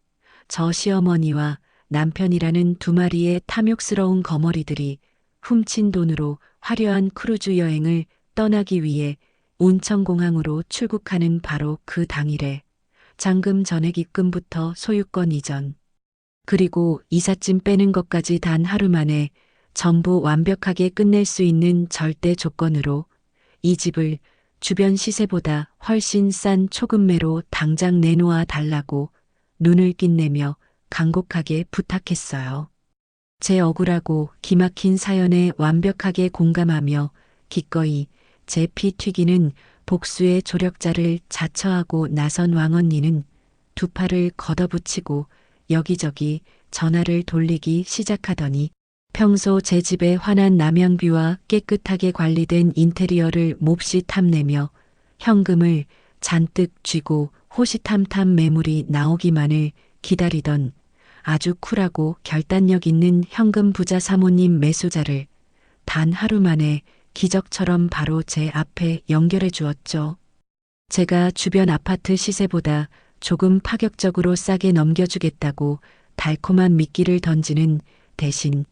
Speaker 1: 저 시어머니와 남편이라는 두 마리의 탐욕스러운 거머리들이 훔친 돈으로 화려한 크루즈 여행을 떠나기 위해 온천공항으로 출국하는 바로 그 당일에 잔금 전액 입금부터 소유권 이전, 그리고 이삿짐 빼는 것까지 단 하루 만에 전부 완벽하게 끝낼 수 있는 절대 조건으로 이 집을 주변 시세보다 훨씬 싼 초급매로 당장 내놓아 달라고 눈을 낀내며 간곡하게 부탁했어요. 제 억울하고 기막힌 사연에 완벽하게 공감하며 기꺼이 제 피 튀기는 복수의 조력자를 자처하고 나선 왕언니는 두 팔을 걷어붙이고 여기저기 전화를 돌리기 시작하더니 평소 제 집의 환한 남향뷰와 깨끗하게 관리된 인테리어를 몹시 탐내며 현금을 잔뜩 쥐고 호시탐탐 매물이 나오기만을 기다리던 아주 쿨하고 결단력 있는 현금 부자 사모님 매수자를 단 하루 만에 기적처럼 바로 제 앞에 연결해 주었죠. 제가 주변 아파트 시세보다 조금 파격적으로 싸게 넘겨주겠다고 달콤한 미끼를 던지는 대신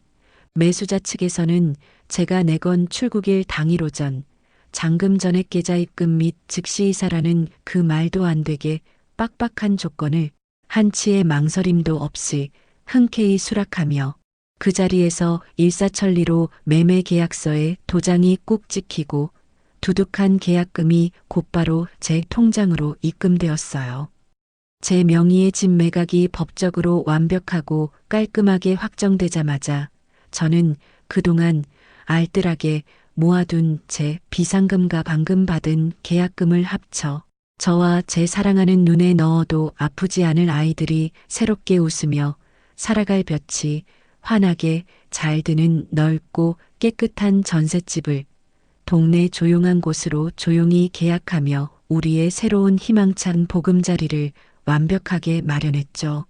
Speaker 1: 매수자 측에서는 제가 내건 출국일 당일 오전 잔금 전액 계좌 입금 및 즉시 이사라는 그 말도 안 되게 빡빡한 조건을 한치의 망설임도 없이 흔쾌히 수락하며 그 자리에서 일사천리로 매매 계약서에 도장이 꾹 찍히고 두둑한 계약금이 곧바로 제 통장으로 입금되었어요. 제 명의의 집 매각이 법적으로 완벽하고 깔끔하게 확정되자마자 저는 그동안 알뜰하게 모아둔 제 비상금과 방금 받은 계약금을 합쳐 저와 제 사랑하는 눈에 넣어도 아프지 않을 아이들이 새롭게 웃으며 살아갈 볕이 환하게 잘 드는 넓고 깨끗한 전셋집을 동네 조용한 곳으로 조용히 계약하며 우리의 새로운 희망찬 보금자리를 완벽하게 마련했죠.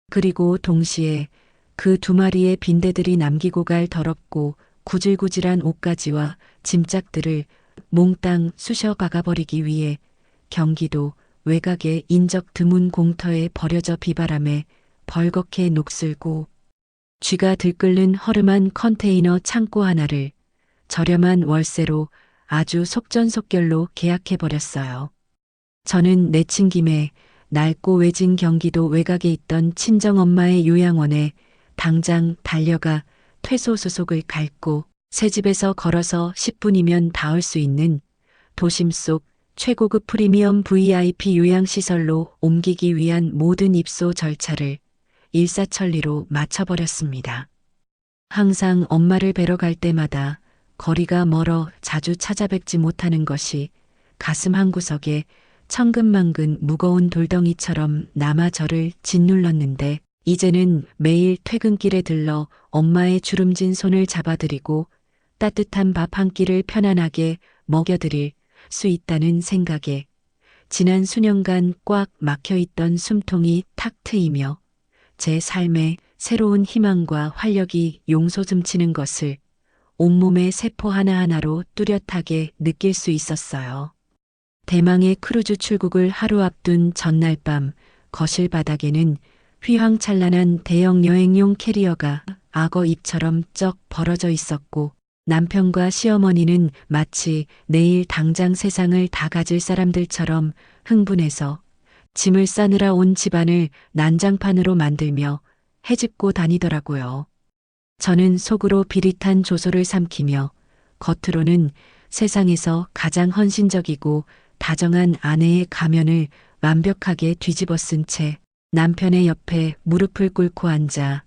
Speaker 1: 그리고 동시에 그 두 마리의 빈대들이 남기고 갈 더럽고 구질구질한 옷가지와 짐짝들을 몽땅 쑤셔 박아버리기 위해 경기도 외곽의 인적 드문 공터에 버려져 비바람에 벌겋게 녹슬고 쥐가 들끓는 허름한 컨테이너 창고 하나를 저렴한 월세로 아주 속전속결로 계약해버렸어요. 저는 내친 김에 낡고 외진 경기도 외곽에 있던 친정엄마의 요양원에 당장 달려가 퇴소수속을 갈고 새 집에서 걸어서 10분이면 닿을 수 있는 도심 속 최고급 프리미엄 VIP 요양시설로 옮기기 위한 모든 입소 절차를 일사천리로 마쳐버렸습니다. 항상 엄마를 뵈러 갈 때마다 거리가 멀어 자주 찾아뵙지 못하는 것이 가슴 한구석에 천근만근 무거운 돌덩이처럼 남아 저를 짓눌렀는데 이제는 매일 퇴근길에 들러 엄마의 주름진 손을 잡아드리고 따뜻한 밥 한 끼를 편안하게 먹여드릴 수 있다는 생각에 지난 수년간 꽉 막혀있던 숨통이 탁 트이며 제 삶에 새로운 희망과 활력이 용솟음치는 것을 온몸의 세포 하나하나로 뚜렷하게 느낄 수 있었어요. 대망의 크루즈 출국을 하루 앞둔 전날 밤 거실 바닥에는 휘황찬란한 대형 여행용 캐리어가 악어 입처럼 쩍 벌어져 있었고 남편과 시어머니는 마치 내일 당장 세상을 다 가질 사람들처럼 흥분해서 짐을 싸느라 온 집안을 난장판으로 만들며 헤집고 다니더라고요. 저는 속으로 비릿한 조소를 삼키며 겉으로는 세상에서 가장 헌신적이고 다정한 아내의 가면을 완벽하게 뒤집어 쓴 채 남편의 옆에 무릎을 꿇고 앉아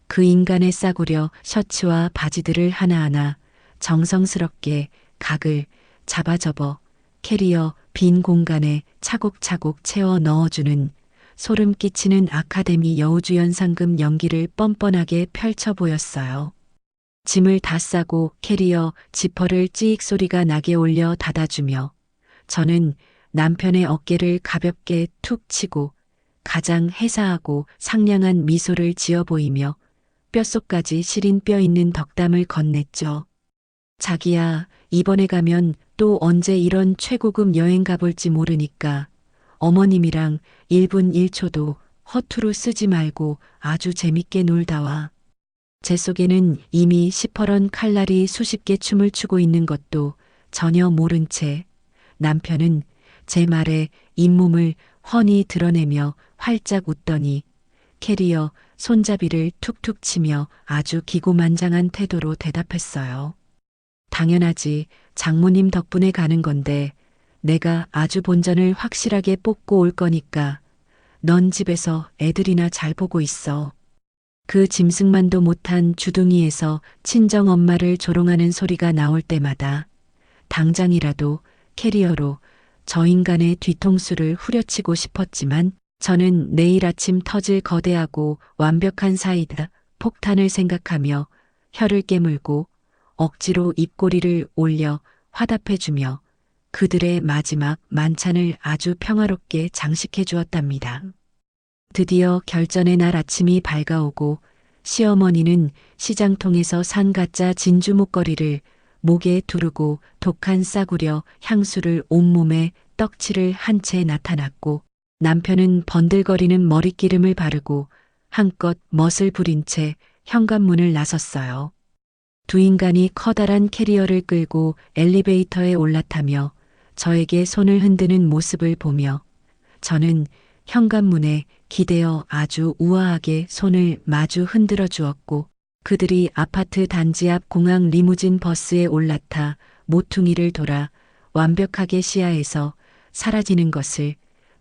Speaker 1: 그 인간의 싸구려 셔츠와 바지들을 하나하나 정성스럽게 각을 잡아 접어 캐리어 빈 공간에 차곡차곡 채워 넣어주는 소름 끼치는 아카데미 여우주연상금 연기를 뻔뻔하게 펼쳐 보였어요. 짐을 다 싸고 캐리어 지퍼를 찌익 소리가 나게 올려 닫아주며 저는 남편의 어깨를 가볍게 툭 치고 가장 해사하고 상냥한 미소를 지어 보이며 뼛속까지 시린 뼈 있는 덕담을 건넸죠. 자기야, 이번에 가면 또 언제 이런 최고급 여행 가볼지 모르니까 어머님이랑 1분 1초도 허투루 쓰지 말고 아주 재밌게 놀다 와. 제 속에는 이미 시퍼런 칼날이 수십 개 춤을 추고 있는 것도 전혀 모른 채 남편은 제 말에 잇몸을 훤히 드러내며 활짝 웃더니 캐리어 손잡이를 툭툭 치며 아주 기고만장한 태도로 대답했어요. 당연하지. 장모님 덕분에 가는 건데 내가 아주 본전을 확실하게 뽑고 올 거니까 넌 집에서 애들이나 잘 보고 있어. 그 짐승만도 못한 주둥이에서 친정 엄마를 조롱하는 소리가 나올 때마다 당장이라도 캐리어로 저 인간의 뒤통수를 후려치고 싶었지만 저는 내일 아침 터질 거대하고 완벽한 사이다 폭탄을 생각하며 혀를 깨물고 억지로 입꼬리를 올려 화답해주며 그들의 마지막 만찬을 아주 평화롭게 장식해 주었답니다. 드디어 결전의 날 아침이 밝아오고 시어머니는 시장통에서 산 가짜 진주 목걸이를 목에 두르고 독한 싸구려 향수를 온몸에 떡칠을 한 채 나타났고 남편은 번들거리는 머릿기름을 바르고 한껏 멋을 부린 채 현관문을 나섰어요. 두 인간이 커다란 캐리어를 끌고 엘리베이터에 올라타며 저에게 손을 흔드는 모습을 보며 저는 현관문에 기대어 아주 우아하게 손을 마주 흔들어 주었고 그들이 아파트 단지 앞 공항 리무진 버스에 올라타 모퉁이를 돌아 완벽하게 시야에서 사라지는 것을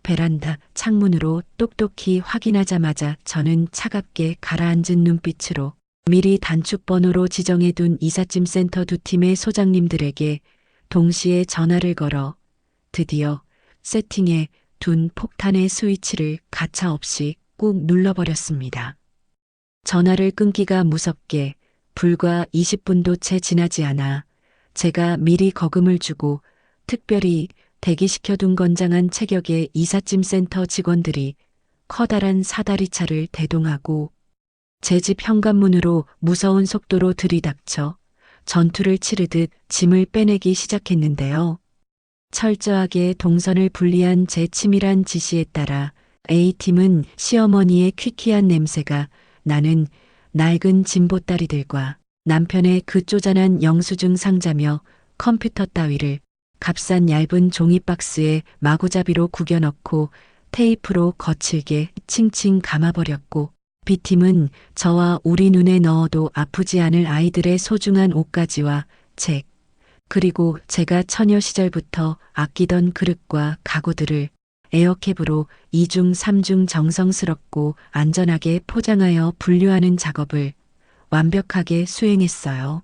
Speaker 1: 베란다 창문으로 똑똑히 확인하자마자 저는 차갑게 가라앉은 눈빛으로 미리 단축번호로 지정해둔 이삿짐 센터 두 팀의 소장님들에게 동시에 전화를 걸어 드디어 세팅해 둔 폭탄의 스위치를 가차없이 꾹 눌러버렸습니다. 전화를 끊기가 무섭게 불과 20분도 채 지나지 않아 제가 미리 거금을 주고 특별히 대기시켜둔 건장한 체격의 이삿짐 센터 직원들이 커다란 사다리차를 대동하고 제 집 현관문으로 무서운 속도로 들이닥쳐 전투를 치르듯 짐을 빼내기 시작했는데요. 철저하게 동선을 분리한 제 치밀한 지시에 따라 A팀은 시어머니의 퀴퀴한 냄새가 나는 낡은 짐보따리들과 남편의 그 쪼잔한 영수증 상자며 컴퓨터 따위를 값싼 얇은 종이 박스에 마구잡이로 구겨 넣고 테이프로 거칠게 칭칭 감아버렸고 B팀은 저와 우리 눈에 넣어도 아프지 않을 아이들의 소중한 옷가지와 책, 그리고 제가 처녀 시절부터 아끼던 그릇과 가구들을 에어캡으로 2중 3중 정성스럽고 안전하게 포장하여 분류하는 작업을 완벽하게 수행했어요.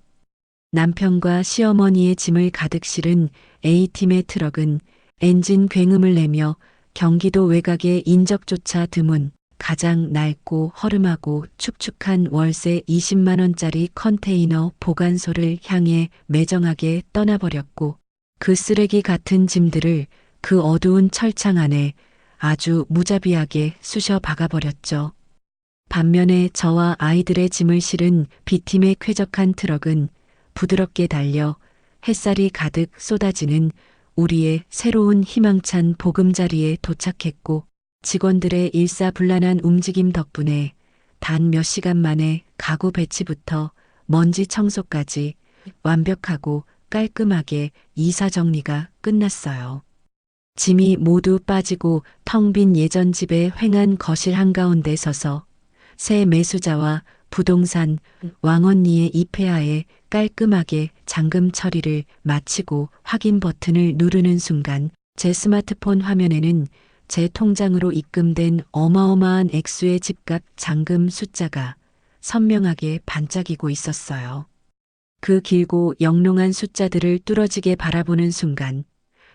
Speaker 1: 남편과 시어머니의 짐을 가득 실은 A팀의 트럭은 엔진 굉음을 내며 경기도 외곽의 인적조차 드문 가장 낡고 허름하고 축축한 월세 20만 원짜리 컨테이너 보관소를 향해 매정하게 떠나버렸고 그 쓰레기 같은 짐들을 그 어두운 철창 안에 아주 무자비하게 쑤셔 박아버렸죠. 반면에 저와 아이들의 짐을 실은 B팀의 쾌적한 트럭은 부드럽게 달려 햇살이 가득 쏟아지는 우리의 새로운 희망찬 보금자리에 도착했고 직원들의 일사불란한 움직임 덕분에 단 몇 시간 만에 가구 배치부터 먼지 청소까지 완벽하고 깔끔하게 이사 정리가 끝났어요. 짐이 모두 빠지고 텅 빈 예전 집의 휑한 거실 한가운데 서서 새 매수자와 부동산 왕언니의 입회하에 깔끔하게 잠금 처리를 마치고 확인 버튼을 누르는 순간 제 스마트폰 화면에는 제 통장으로 입금된 어마어마한 액수의 집값 잔금 숫자가 선명하게 반짝이고 있었어요. 그 길고 영롱한 숫자들을 뚫어지게 바라보는 순간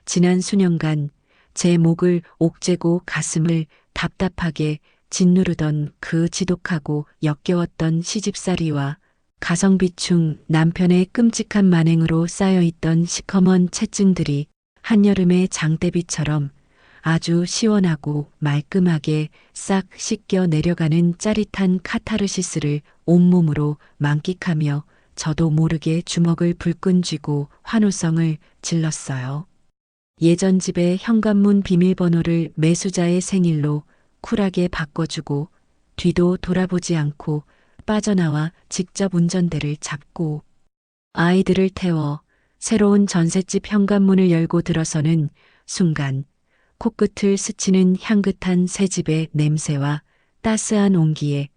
Speaker 1: 지난 수년간 제 목을 옥죄고 가슴을 답답하게 짓누르던 그 지독하고 역겨웠던 시집살이와 가성비충 남편의 끔찍한 만행으로 쌓여있던 시커먼 채증들이 한여름의 장대비처럼 아주 시원하고 말끔하게 싹 씻겨 내려가는 짜릿한 카타르시스를 온몸으로 만끽하며 저도 모르게 주먹을 불끈 쥐고 환호성을 질렀어요. 예전 집의 현관문 비밀번호를 매수자의 생일로 쿨하게 바꿔주고 뒤도 돌아보지 않고 빠져나와 직접 운전대를 잡고 아이들을 태워 새로운 전셋집 현관문을 열고 들어서는 순간 코끝을 스치는 향긋한 새집의 냄새와 따스한 온기에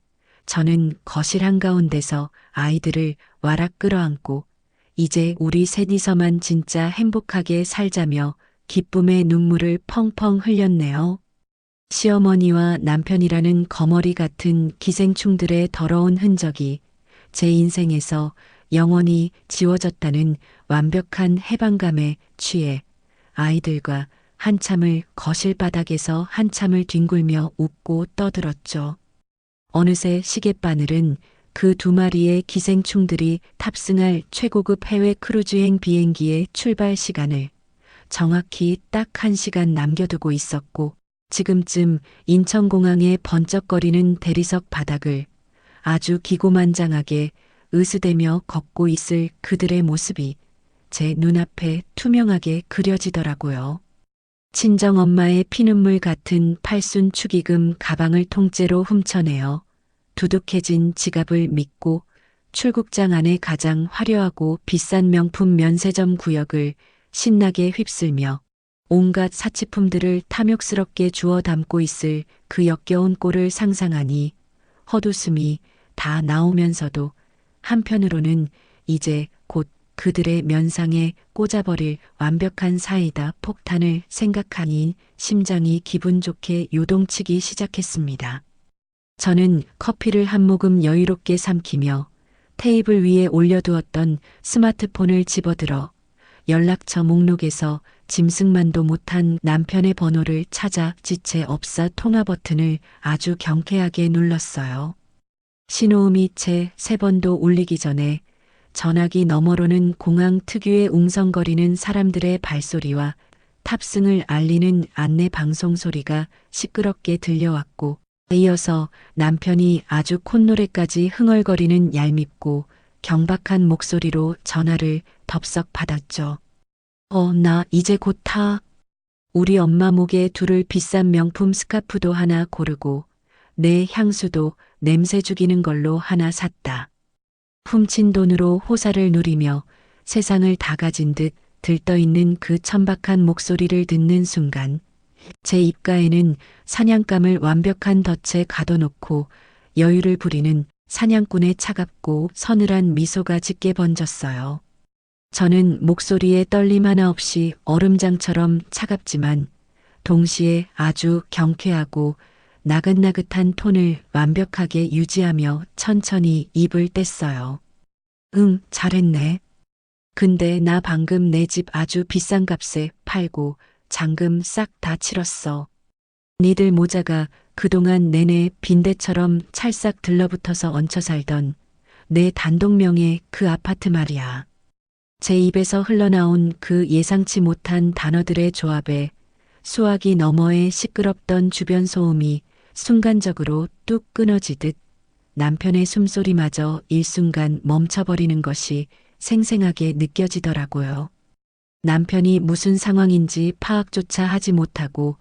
Speaker 1: 저는 거실 한가운데서 아이들을 와락 끌어안고 이제 우리 셋이서만 진짜 행복하게 살자며 기쁨의 눈물을 펑펑 흘렸네요. 시어머니와 남편이라는 거머리 같은 기생충들의 더러운 흔적이 제 인생에서 영원히 지워졌다는 완벽한 해방감에 취해 아이들과 한참을 거실 바닥에서 한참을 뒹굴며 웃고 떠들었죠. 어느새 시계바늘은 그 두 마리의 기생충들이 탑승할 최고급 해외 크루즈행 비행기의 출발 시간을 정확히 딱 1시간 남겨두고 있었고 지금쯤 인천공항의 번쩍거리는 대리석 바닥을 아주 기고만장하게 으스대며 걷고 있을 그들의 모습이 제 눈앞에 투명하게 그려지더라고요. 친정엄마의 피눈물 같은 팔순 축의금 가방을 통째로 훔쳐내어 두둑해진 지갑을 믿고 출국장 안에 가장 화려하고 비싼 명품 면세점 구역을 신나게 휩쓸며 온갖 사치품들을 탐욕스럽게 주워 담고 있을 그 역겨운 꼴을 상상하니 헛웃음이 다 나오면서도 한편으로는 이제 곧 그들의 면상에 꽂아버릴 완벽한 사이다 폭탄을 생각하니 심장이 기분 좋게 요동치기 시작했습니다. 저는 커피를 한 모금 여유롭게 삼키며 테이블 위에 올려두었던 스마트폰을 집어들어 연락처 목록에서 짐승만도 못한 남편의 번호를 찾아 지체 없사 통화 버튼을 아주 경쾌하게 눌렀어요. 신호음이 채 3번도 울리기 전에 전화기 너머로는 공항 특유의 웅성거리는 사람들의 발소리와 탑승을 알리는 안내 방송 소리가 시끄럽게 들려왔고 이어서 남편이 아주 콧노래까지 흥얼거리는 얄밉고 경박한 목소리로 전화를 덥석 받았죠. 나 이제 곧 타. 우리 엄마 목에 두를 비싼 명품 스카프도 하나 고르고 내 향수도 냄새 죽이는 걸로 하나 샀다. 훔친 돈으로 호사를 누리며 세상을 다 가진 듯 들떠있는 그 천박한 목소리를 듣는 순간 제 입가에는 사냥감을 완벽한 덫에 가둬놓고 여유를 부리는 사냥꾼의 차갑고 서늘한 미소가 짙게 번졌어요. 저는 목소리에 떨림 하나 없이 얼음장처럼 차갑지만 동시에 아주 경쾌하고 나긋나긋한 톤을 완벽하게 유지하며 천천히 입을 뗐어요. 응, 잘했네. 근데 나 방금 내 집 아주 비싼 값에 팔고 잔금 싹 다 치렀어. 니들 모자가 그동안 내내 빈대처럼 찰싹 들러붙어서 얹혀 살던 내 단독명의 그 아파트 말이야. 제 입에서 흘러나온 그 예상치 못한 단어들의 조합에 수화기 너머의 시끄럽던 주변 소음이 순간적으로 뚝 끊어지듯 남편의 숨소리마저 일순간 멈춰버리는 것이 생생하게 느껴지더라고요. 남편이 무슨 상황인지 파악조차 하지 못하고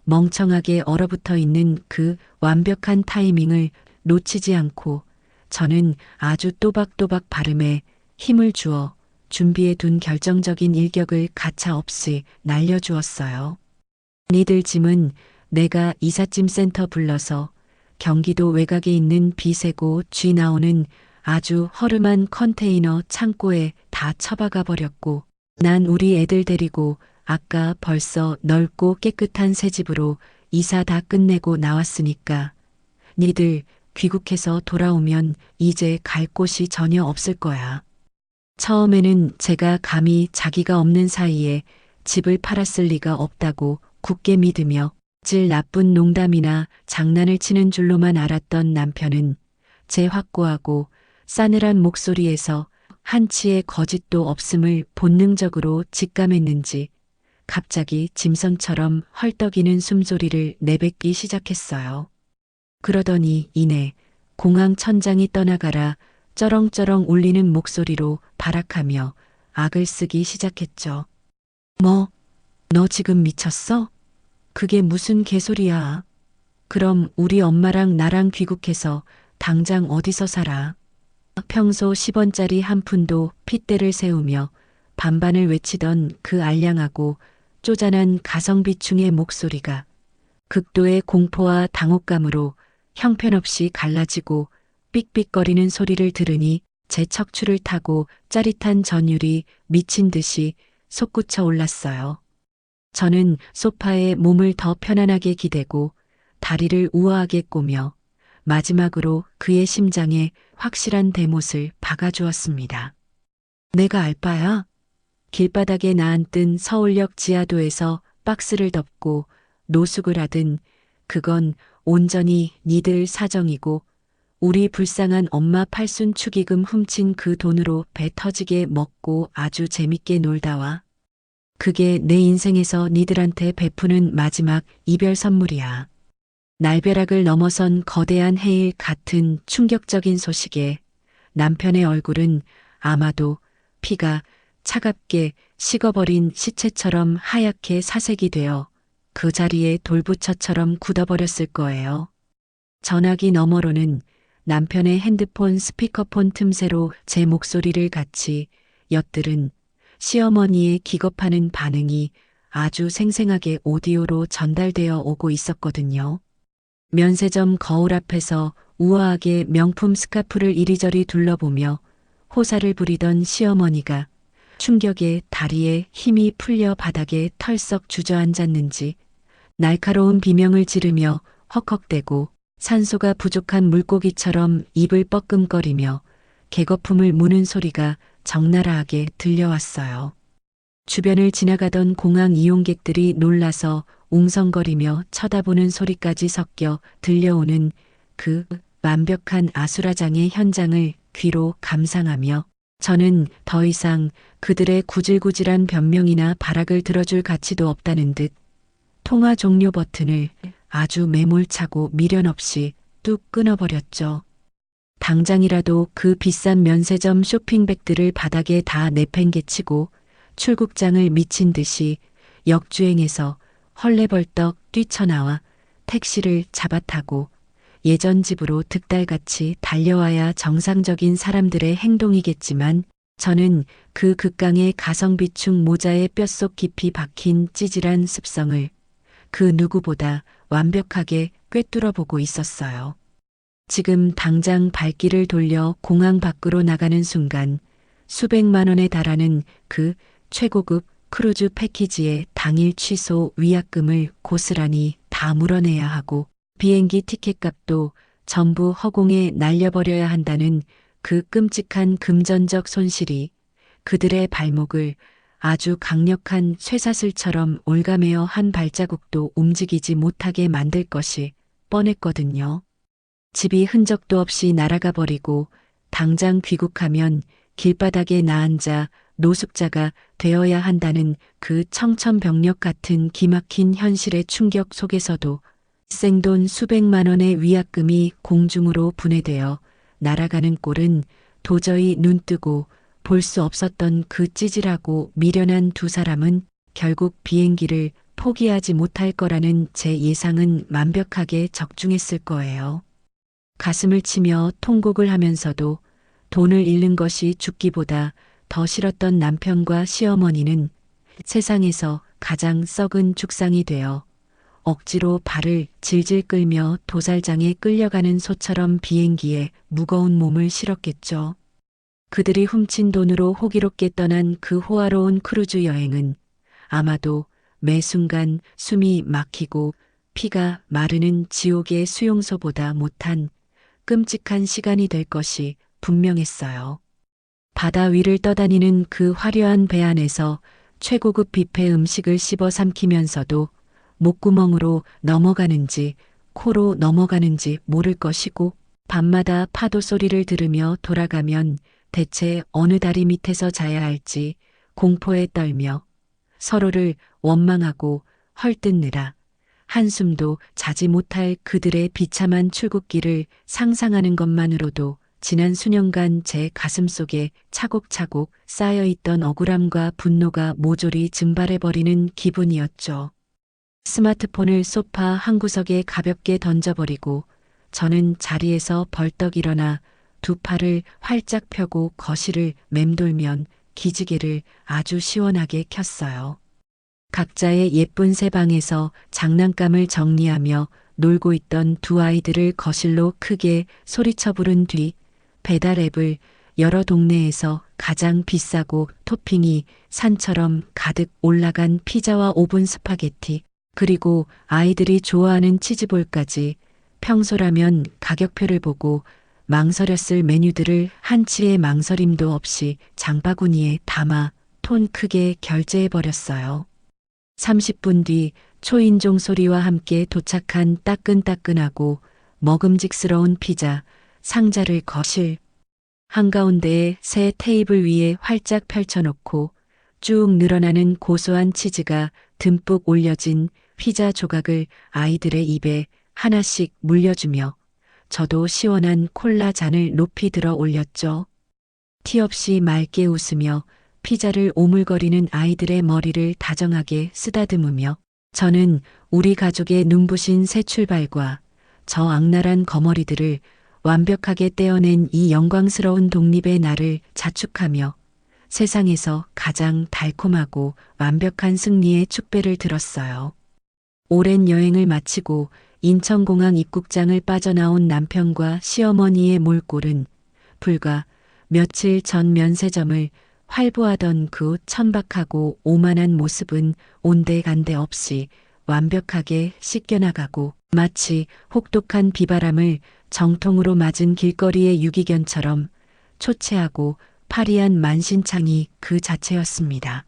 Speaker 1: 멍청하게 얼어붙어 있는 그 완벽한 타이밍을 놓치지 않고 저는 아주 또박또박 발음에 힘을 주어 준비해 둔 결정적인 일격을 가차없이 날려주었어요. 니들 짐은 내가 이삿짐 센터 불러서 경기도 외곽에 있는 비세고 쥐 나오는 아주 허름한 컨테이너 창고에 다 처박아 버렸고 난 우리 애들 데리고 아까 벌써 넓고 깨끗한 새 집으로 이사 다 끝내고 나왔으니까 니들 귀국해서 돌아오면 이제 갈 곳이 전혀 없을 거야. 처음에는 제가 감히 자기가 없는 사이에 집을 팔았을 리가 없다고 굳게 믿으며 질 나쁜 농담이나 장난을 치는 줄로만 알았던 남편은 제 확고하고 싸늘한 목소리에서 한치의 거짓도 없음을 본능적으로 직감했는지 갑자기 짐승처럼 헐떡이는 숨소리를 내뱉기 시작했어요. 그러더니 이내 공항 천장이 떠나가라 쩌렁쩌렁 울리는 목소리로 발악하며 악을 쓰기 시작했죠. 뭐, 너 지금 미쳤어? 그게 무슨 개소리야. 그럼 우리 엄마랑 나랑 귀국해서 당장 어디서 살아? 평소 10원짜리 한 푼도 핏대를 세우며 반반을 외치던 그 알량하고 쪼잔한 가성비충의 목소리가 극도의 공포와 당혹감으로 형편없이 갈라지고 삑삑거리는 소리를 들으니 제 척추를 타고 짜릿한 전율이 미친 듯이 솟구쳐 올랐어요. 저는 소파에 몸을 더 편안하게 기대고 다리를 우아하게 꼬며 마지막으로 그의 심장에 확실한 대못을 박아주었습니다. 내가 알바야? 길바닥에 나앉은 서울역 지하도에서 박스를 덮고 노숙을 하든 그건 온전히 니들 사정이고 우리 불쌍한 엄마 팔순 축의금 훔친 그 돈으로 배 터지게 먹고 아주 재밌게 놀다 와. 그게 내 인생에서 니들한테 베푸는 마지막 이별 선물이야. 날벼락을 넘어선 거대한 해일 같은 충격적인 소식에 남편의 얼굴은 아마도 피가 차갑게 식어버린 시체처럼 하얗게 사색이 되어 그 자리에 돌부처처럼 굳어버렸을 거예요. 전화기 너머로는 남편의 핸드폰 스피커폰 틈새로 제 목소리를 같이 엿들은 시어머니의 기겁하는 반응이 아주 생생하게 오디오로 전달되어 오고 있었거든요. 면세점 거울 앞에서 우아하게 명품 스카프를 이리저리 둘러보며 호사를 부리던 시어머니가 충격에 다리에 힘이 풀려 바닥에 털썩 주저앉았는지 날카로운 비명을 지르며 헉헉대고 산소가 부족한 물고기처럼 입을 뻐끔거리며 개거품을 무는 소리가 적나라하게 들려왔어요. 주변을 지나가던 공항 이용객들이 놀라서 웅성거리며 쳐다보는 소리까지 섞여 들려오는 그 완벽한 아수라장의 현장을 귀로 감상하며 저는 더 이상 그들의 구질구질한 변명이나 발악을 들어줄 가치도 없다는 듯 통화 종료 버튼을 아주 매몰차고 미련 없이 뚝 끊어버렸죠. 당장이라도 그 비싼 면세점 쇼핑백들을 바닥에 다 내팽개치고 출국장을 미친 듯이 역주행해서 헐레벌떡 뛰쳐나와 택시를 잡아타고 예전 집으로 득달같이 달려와야 정상적인 사람들의 행동이겠지만 저는 그 극강의 가성비충 모자의 뼛속 깊이 박힌 찌질한 습성을 그 누구보다 완벽하게 꿰뚫어 보고 있었어요. 지금 당장 발길을 돌려 공항 밖으로 나가는 순간 수백만 원에 달하는 그 최고급 크루즈 패키지의 당일 취소 위약금을 고스란히 다 물어내야 하고 비행기 티켓값도 전부 허공에 날려버려야 한다는 그 끔찍한 금전적 손실이 그들의 발목을 아주 강력한 쇠사슬처럼 올가매어 한 발자국도 움직이지 못하게 만들 것이 뻔했거든요. 집이 흔적도 없이 날아가 버리고 당장 귀국하면 길바닥에 나앉아 노숙자가 되어야 한다는 그 청천벽력 같은 기막힌 현실의 충격 속에서도 생돈 수백만 원의 위약금이 공중으로 분해되어 날아가는 꼴은 도저히 눈뜨고 볼 수 없었던 그 찌질하고 미련한 두 사람은 결국 비행기를 포기하지 못할 거라는 제 예상은 완벽하게 적중했을 거예요. 가슴을 치며 통곡을 하면서도 돈을 잃는 것이 죽기보다 더 싫었던 남편과 시어머니는 세상에서 가장 썩은 죽상이 되어 억지로 발을 질질 끌며 도살장에 끌려가는 소처럼 비행기에 무거운 몸을 실었겠죠. 그들이 훔친 돈으로 호기롭게 떠난 그 호화로운 크루즈 여행은 아마도 매 순간 숨이 막히고 피가 마르는 지옥의 수용소보다 못한 끔찍한 시간이 될 것이 분명했어요. 바다 위를 떠다니는 그 화려한 배 안에서 최고급 뷔페 음식을 씹어 삼키면서도 목구멍으로 넘어가는지 코로 넘어가는지 모를 것이고 밤마다 파도 소리를 들으며 돌아가면 대체 어느 다리 밑에서 자야 할지 공포에 떨며 서로를 원망하고 헐뜯느라 한숨도 자지 못할 그들의 비참한 출국길을 상상하는 것만으로도 지난 수년간 제 가슴속에 차곡차곡 쌓여있던 억울함과 분노가 모조리 증발해버리는 기분이었죠. 스마트폰을 소파 한 구석에 가볍게 던져버리고 저는 자리에서 벌떡 일어나 두 팔을 활짝 펴고 거실을 맴돌면 기지개를 아주 시원하게 켰어요. 각자의 예쁜 새 방에서 장난감을 정리하며 놀고 있던 두 아이들을 거실로 크게 소리쳐 부른 뒤 배달 앱을 여러 동네에서 가장 비싸고 토핑이 산처럼 가득 올라간 피자와 오븐 스파게티, 그리고 아이들이 좋아하는 치즈볼까지 평소라면 가격표를 보고 망설였을 메뉴들을 한치의 망설임도 없이 장바구니에 담아 톤 크게 결제해버렸어요. 30분 뒤 초인종 소리와 함께 도착한 따끈따끈하고 먹음직스러운 피자 상자를 거실 한가운데에 새 테이블 위에 활짝 펼쳐놓고 쭉 늘어나는 고소한 치즈가 듬뿍 올려진 피자 조각을 아이들의 입에 하나씩 물려주며 저도 시원한 콜라 잔을 높이 들어 올렸죠. 티 없이 맑게 웃으며 피자를 오물거리는 아이들의 머리를 다정하게 쓰다듬으며 저는 우리 가족의 눈부신 새 출발과 저 악랄한 거머리들을 완벽하게 떼어낸 이 영광스러운 독립의 날을 자축하며 세상에서 가장 달콤하고 완벽한 승리의 축배를 들었어요. 오랜 여행을 마치고 인천공항 입국장을 빠져나온 남편과 시어머니의 몰골은 불과 며칠 전 면세점을 활보하던 그 천박하고 오만한 모습은 온데간데 없이 완벽하게 씻겨나가고 마치 혹독한 비바람을 정통으로 맞은 길거리의 유기견처럼 초췌하고 파리한 만신창이 그 자체였습니다.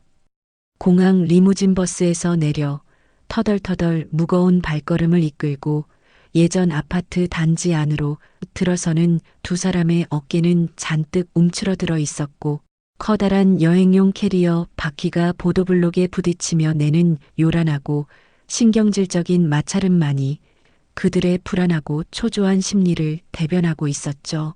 Speaker 1: 공항 리무진 버스에서 내려 터덜터덜 무거운 발걸음을 이끌고 예전 아파트 단지 안으로 들어서는 두 사람의 어깨는 잔뜩 움츠러들어 있었고 커다란 여행용 캐리어 바퀴가 보도블록에 부딪히며 내는 요란하고 신경질적인 마찰음만이 그들의 불안하고 초조한 심리를 대변하고 있었죠.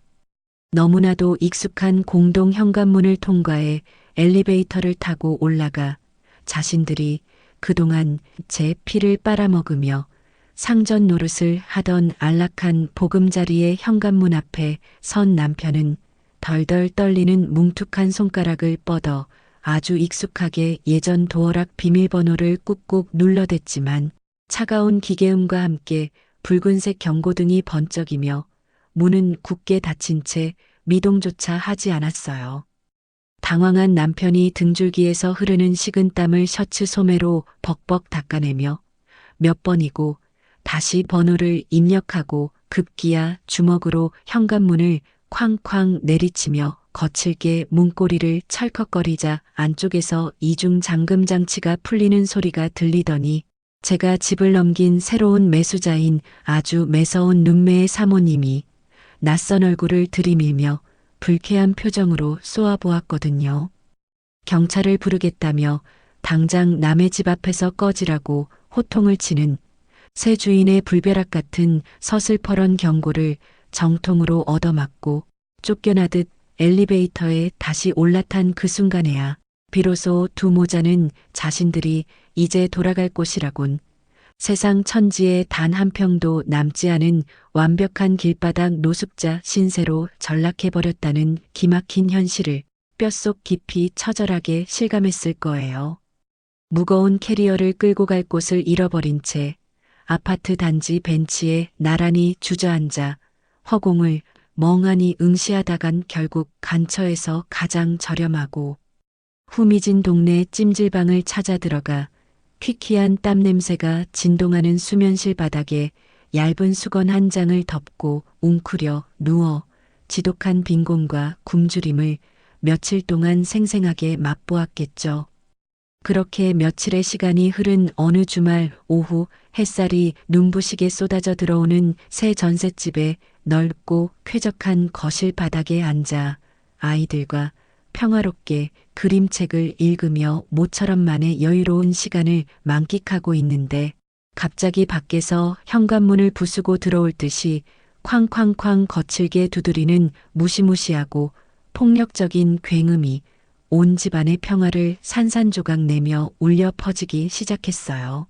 Speaker 1: 너무나도 익숙한 공동 현관문을 통과해 엘리베이터를 타고 올라가 자신들이 그동안 제 피를 빨아먹으며 상전 노릇을 하던 안락한 보금자리의 현관문 앞에 선 남편은 덜덜 떨리는 뭉툭한 손가락을 뻗어 아주 익숙하게 예전 도어락 비밀번호를 꾹꾹 눌러댔지만 차가운 기계음과 함께 붉은색 경고등이 번쩍이며 문은 굳게 닫힌 채 미동조차 하지 않았어요. 당황한 남편이 등줄기에서 흐르는 식은땀을 셔츠 소매로 벅벅 닦아내며 몇 번이고 다시 번호를 입력하고 급기야 주먹으로 현관문을 쾅쾅 내리치며 거칠게 문고리를 철컥거리자 안쪽에서 이중 잠금 장치가 풀리는 소리가 들리더니 제가 집을 넘긴 새로운 매수자인 아주 매서운 눈매의 사모님이 낯선 얼굴을 들이밀며 불쾌한 표정으로 쏘아보았거든요. 경찰을 부르겠다며 당장 남의 집 앞에서 꺼지라고 호통을 치는 새 주인의 불벼락 같은 서슬퍼런 경고를 정통으로 얻어맞고 쫓겨나듯 엘리베이터에 다시 올라탄 그 순간에야 비로소 두 모자는 자신들이 이제 돌아갈 곳이라곤 세상 천지에 단 한 평도 남지 않은 완벽한 길바닥 노숙자 신세로 전락해버렸다는 기막힌 현실을 뼛속 깊이 처절하게 실감했을 거예요. 무거운 캐리어를 끌고 갈 곳을 잃어버린 채 아파트 단지 벤치에 나란히 주저앉아 허공을 멍하니 응시하다간 결국 간처에서 가장 저렴하고 후미진 동네 찜질방을 찾아 들어가 퀴퀴한 땀 냄새가 진동하는 수면실 바닥에 얇은 수건 한 장을 덮고 웅크려 누워 지독한 빈곤과 굶주림을 며칠 동안 생생하게 맛보았겠죠. 그렇게 며칠의 시간이 흐른 어느 주말 오후 햇살이 눈부시게 쏟아져 들어오는 새 전셋집의 넓고 쾌적한 거실 바닥에 앉아 아이들과 평화롭게 그림책을 읽으며 모처럼만의 여유로운 시간을 만끽하고 있는데 갑자기 밖에서 현관문을 부수고 들어올 듯이 쾅쾅쾅 거칠게 두드리는 무시무시하고 폭력적인 굉음이 온 집안의 평화를 산산조각 내며 울려 퍼지기 시작했어요.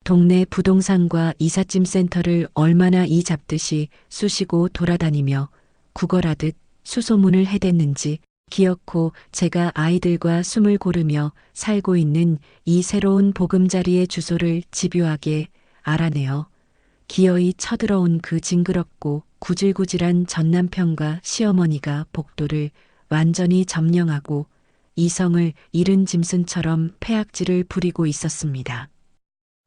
Speaker 1: 동네 부동산과 이삿짐 센터를 얼마나 이 잡듯이 쑤시고 돌아다니며 구걸하듯 수소문을 해댔는지 기어코 제가 아이들과 숨을 고르며 살고 있는 이 새로운 보금자리의 주소를 집요하게 알아내어 기어이 쳐들어온 그 징그럽고 구질구질한 전남편과 시어머니가 복도를 완전히 점령하고 이성을 잃은 짐승처럼 패악질을 부리고 있었습니다.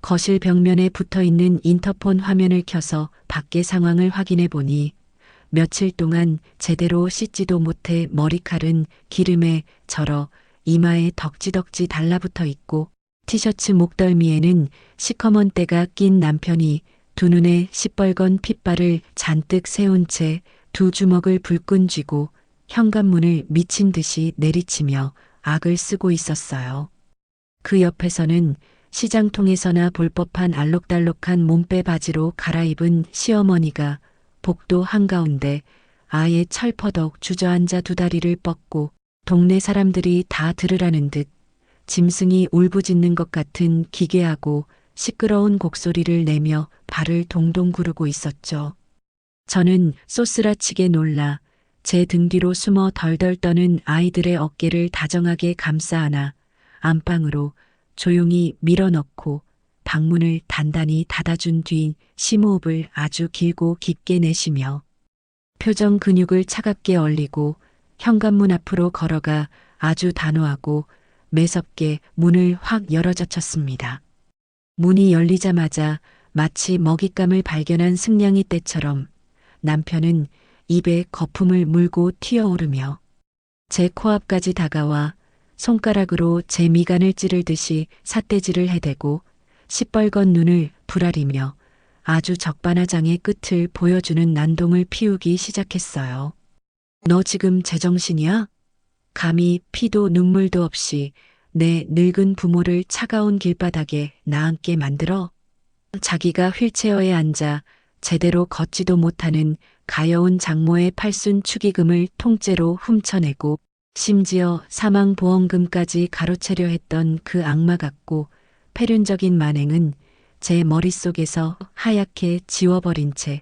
Speaker 1: 거실 벽면에 붙어있는 인터폰 화면을 켜서 밖의 상황을 확인해 보니 며칠 동안 제대로 씻지도 못해 머리칼은 기름에 절어 이마에 덕지덕지 달라붙어 있고 티셔츠 목덜미에는 시커먼 때가 낀 남편이 두 눈에 시뻘건 핏발을 잔뜩 세운 채 두 주먹을 불끈 쥐고 현관문을 미친 듯이 내리치며 악을 쓰고 있었어요. 그 옆에서는 시장통에서나 볼 법한 알록달록한 몸빼 바지로 갈아입은 시어머니가 복도 한가운데 아예 철퍼덕 주저앉아 두 다리를 뻗고 동네 사람들이 다 들으라는 듯 짐승이 울부짖는 것 같은 기괴하고 시끄러운 곡소리를 내며 발을 동동 구르고 있었죠. 저는 쏘스라치게 놀라 제 등 뒤로 숨어 덜덜 떠는 아이들의 어깨를 다정하게 감싸 안아 안방으로 조용히 밀어넣고 방문을 단단히 닫아준 뒤 심호흡을 아주 길고 깊게 내쉬며 표정 근육을 차갑게 얼리고 현관문 앞으로 걸어가 아주 단호하고 매섭게 문을 확 열어젖혔습니다. 문이 열리자마자 마치 먹잇감을 발견한 승냥이 떼처럼 남편은 입에 거품을 물고 튀어오르며 제 코앞까지 다가와 손가락으로 제 미간을 찌르듯이 삿대질을 해대고 시뻘건 눈을 부라리며 아주 적반하장의 끝을 보여주는 난동을 피우기 시작했어요. 너 지금 제정신이야? 감히 피도 눈물도 없이 내 늙은 부모를 차가운 길바닥에 나앉게 만들어? 자기가 휠체어에 앉아 제대로 걷지도 못하는 가여운 장모의 팔순 축의금을 통째로 훔쳐내고 심지어 사망보험금까지 가로채려 했던 그 악마 같고 패륜적인 만행은 제 머릿속에서 하얗게 지워버린 채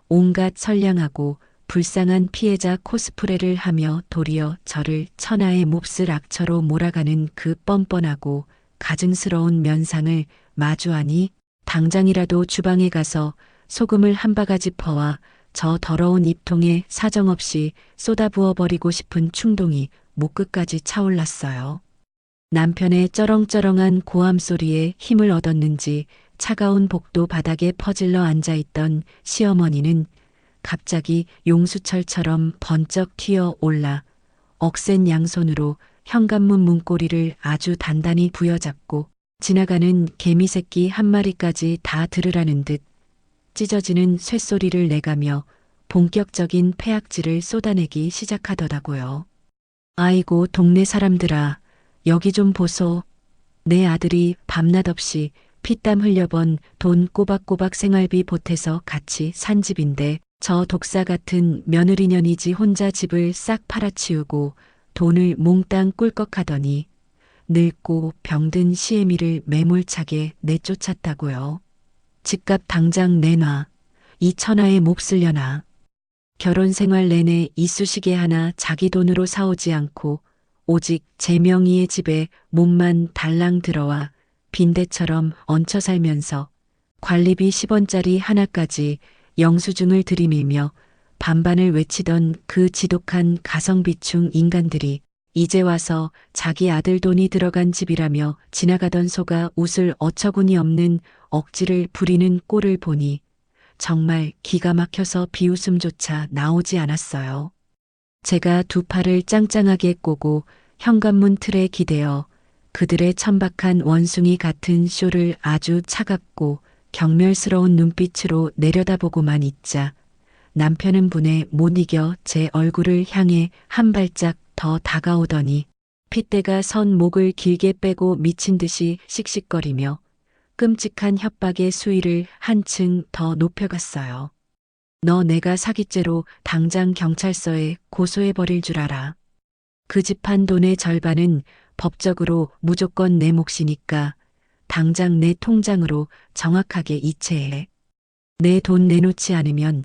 Speaker 1: 온갖 선량하고 불쌍한 피해자 코스프레를 하며 도리어 저를 천하의 몹쓸 악처로 몰아가는 그 뻔뻔하고 가증스러운 면상을 마주하니 당장이라도 주방에 가서 소금을 한 바가지 퍼와 저 더러운 입통에 사정없이 쏟아부어버리고 싶은 충동이 목끝까지 차올랐어요. 남편의 쩌렁쩌렁한 고함 소리에 힘을 얻었는지 차가운 복도 바닥에 퍼질러 앉아있던 시어머니는 갑자기 용수철처럼 번쩍 튀어 올라 억센 양손으로 현관문 문고리를 아주 단단히 부여잡고 지나가는 개미 새끼 한 마리까지 다 들으라는 듯 찢어지는 쇳소리를 내가며 본격적인 패악질을 쏟아내기 시작하더라고요. 아이고 동네 사람들아 여기 좀 보소. 내 아들이 밤낮 없이 피땀 흘려번 돈 꼬박꼬박 생활비 보태서 같이 산 집인데 저 독사 같은 며느리년이지 혼자 집을 싹 팔아치우고 돈을 몽땅 꿀꺽하더니 늙고 병든 시애미를 매몰차게 내쫓았다고요. 집값 당장 내놔. 이 천하의 몹쓸려나. 결혼 생활 내내 이쑤시개 하나 자기 돈으로 사오지 않고 오직 제 명의의 집에 몸만 달랑 들어와 빈대처럼 얹혀 살면서 관리비 10원짜리 하나까지 영수증을 들이밀며 반반을 외치던 그 지독한 가성비충 인간들이 이제 와서 자기 아들 돈이 들어간 집이라며 지나가던 소가 웃을 어처구니 없는 억지를 부리는 꼴을 보니 정말 기가 막혀서 비웃음조차 나오지 않았어요. 제가 두 팔을 짱짱하게 꼬고 현관문 틀에 기대어 그들의 천박한 원숭이 같은 쇼를 아주 차갑고 경멸스러운 눈빛으로 내려다보고만 있자 남편은 분에 못 이겨 제 얼굴을 향해 한 발짝 더 다가오더니 핏대가 선 목을 길게 빼고 미친 듯이 씩씩거리며 끔찍한 협박의 수위를 한층 더 높여갔어요. 너 내가 사기죄로 당장 경찰서에 고소해버릴 줄 알아. 그 집 한 돈의 절반은 법적으로 무조건 내 몫이니까 당장 내 통장으로 정확하게 이체해. 내 돈 내놓지 않으면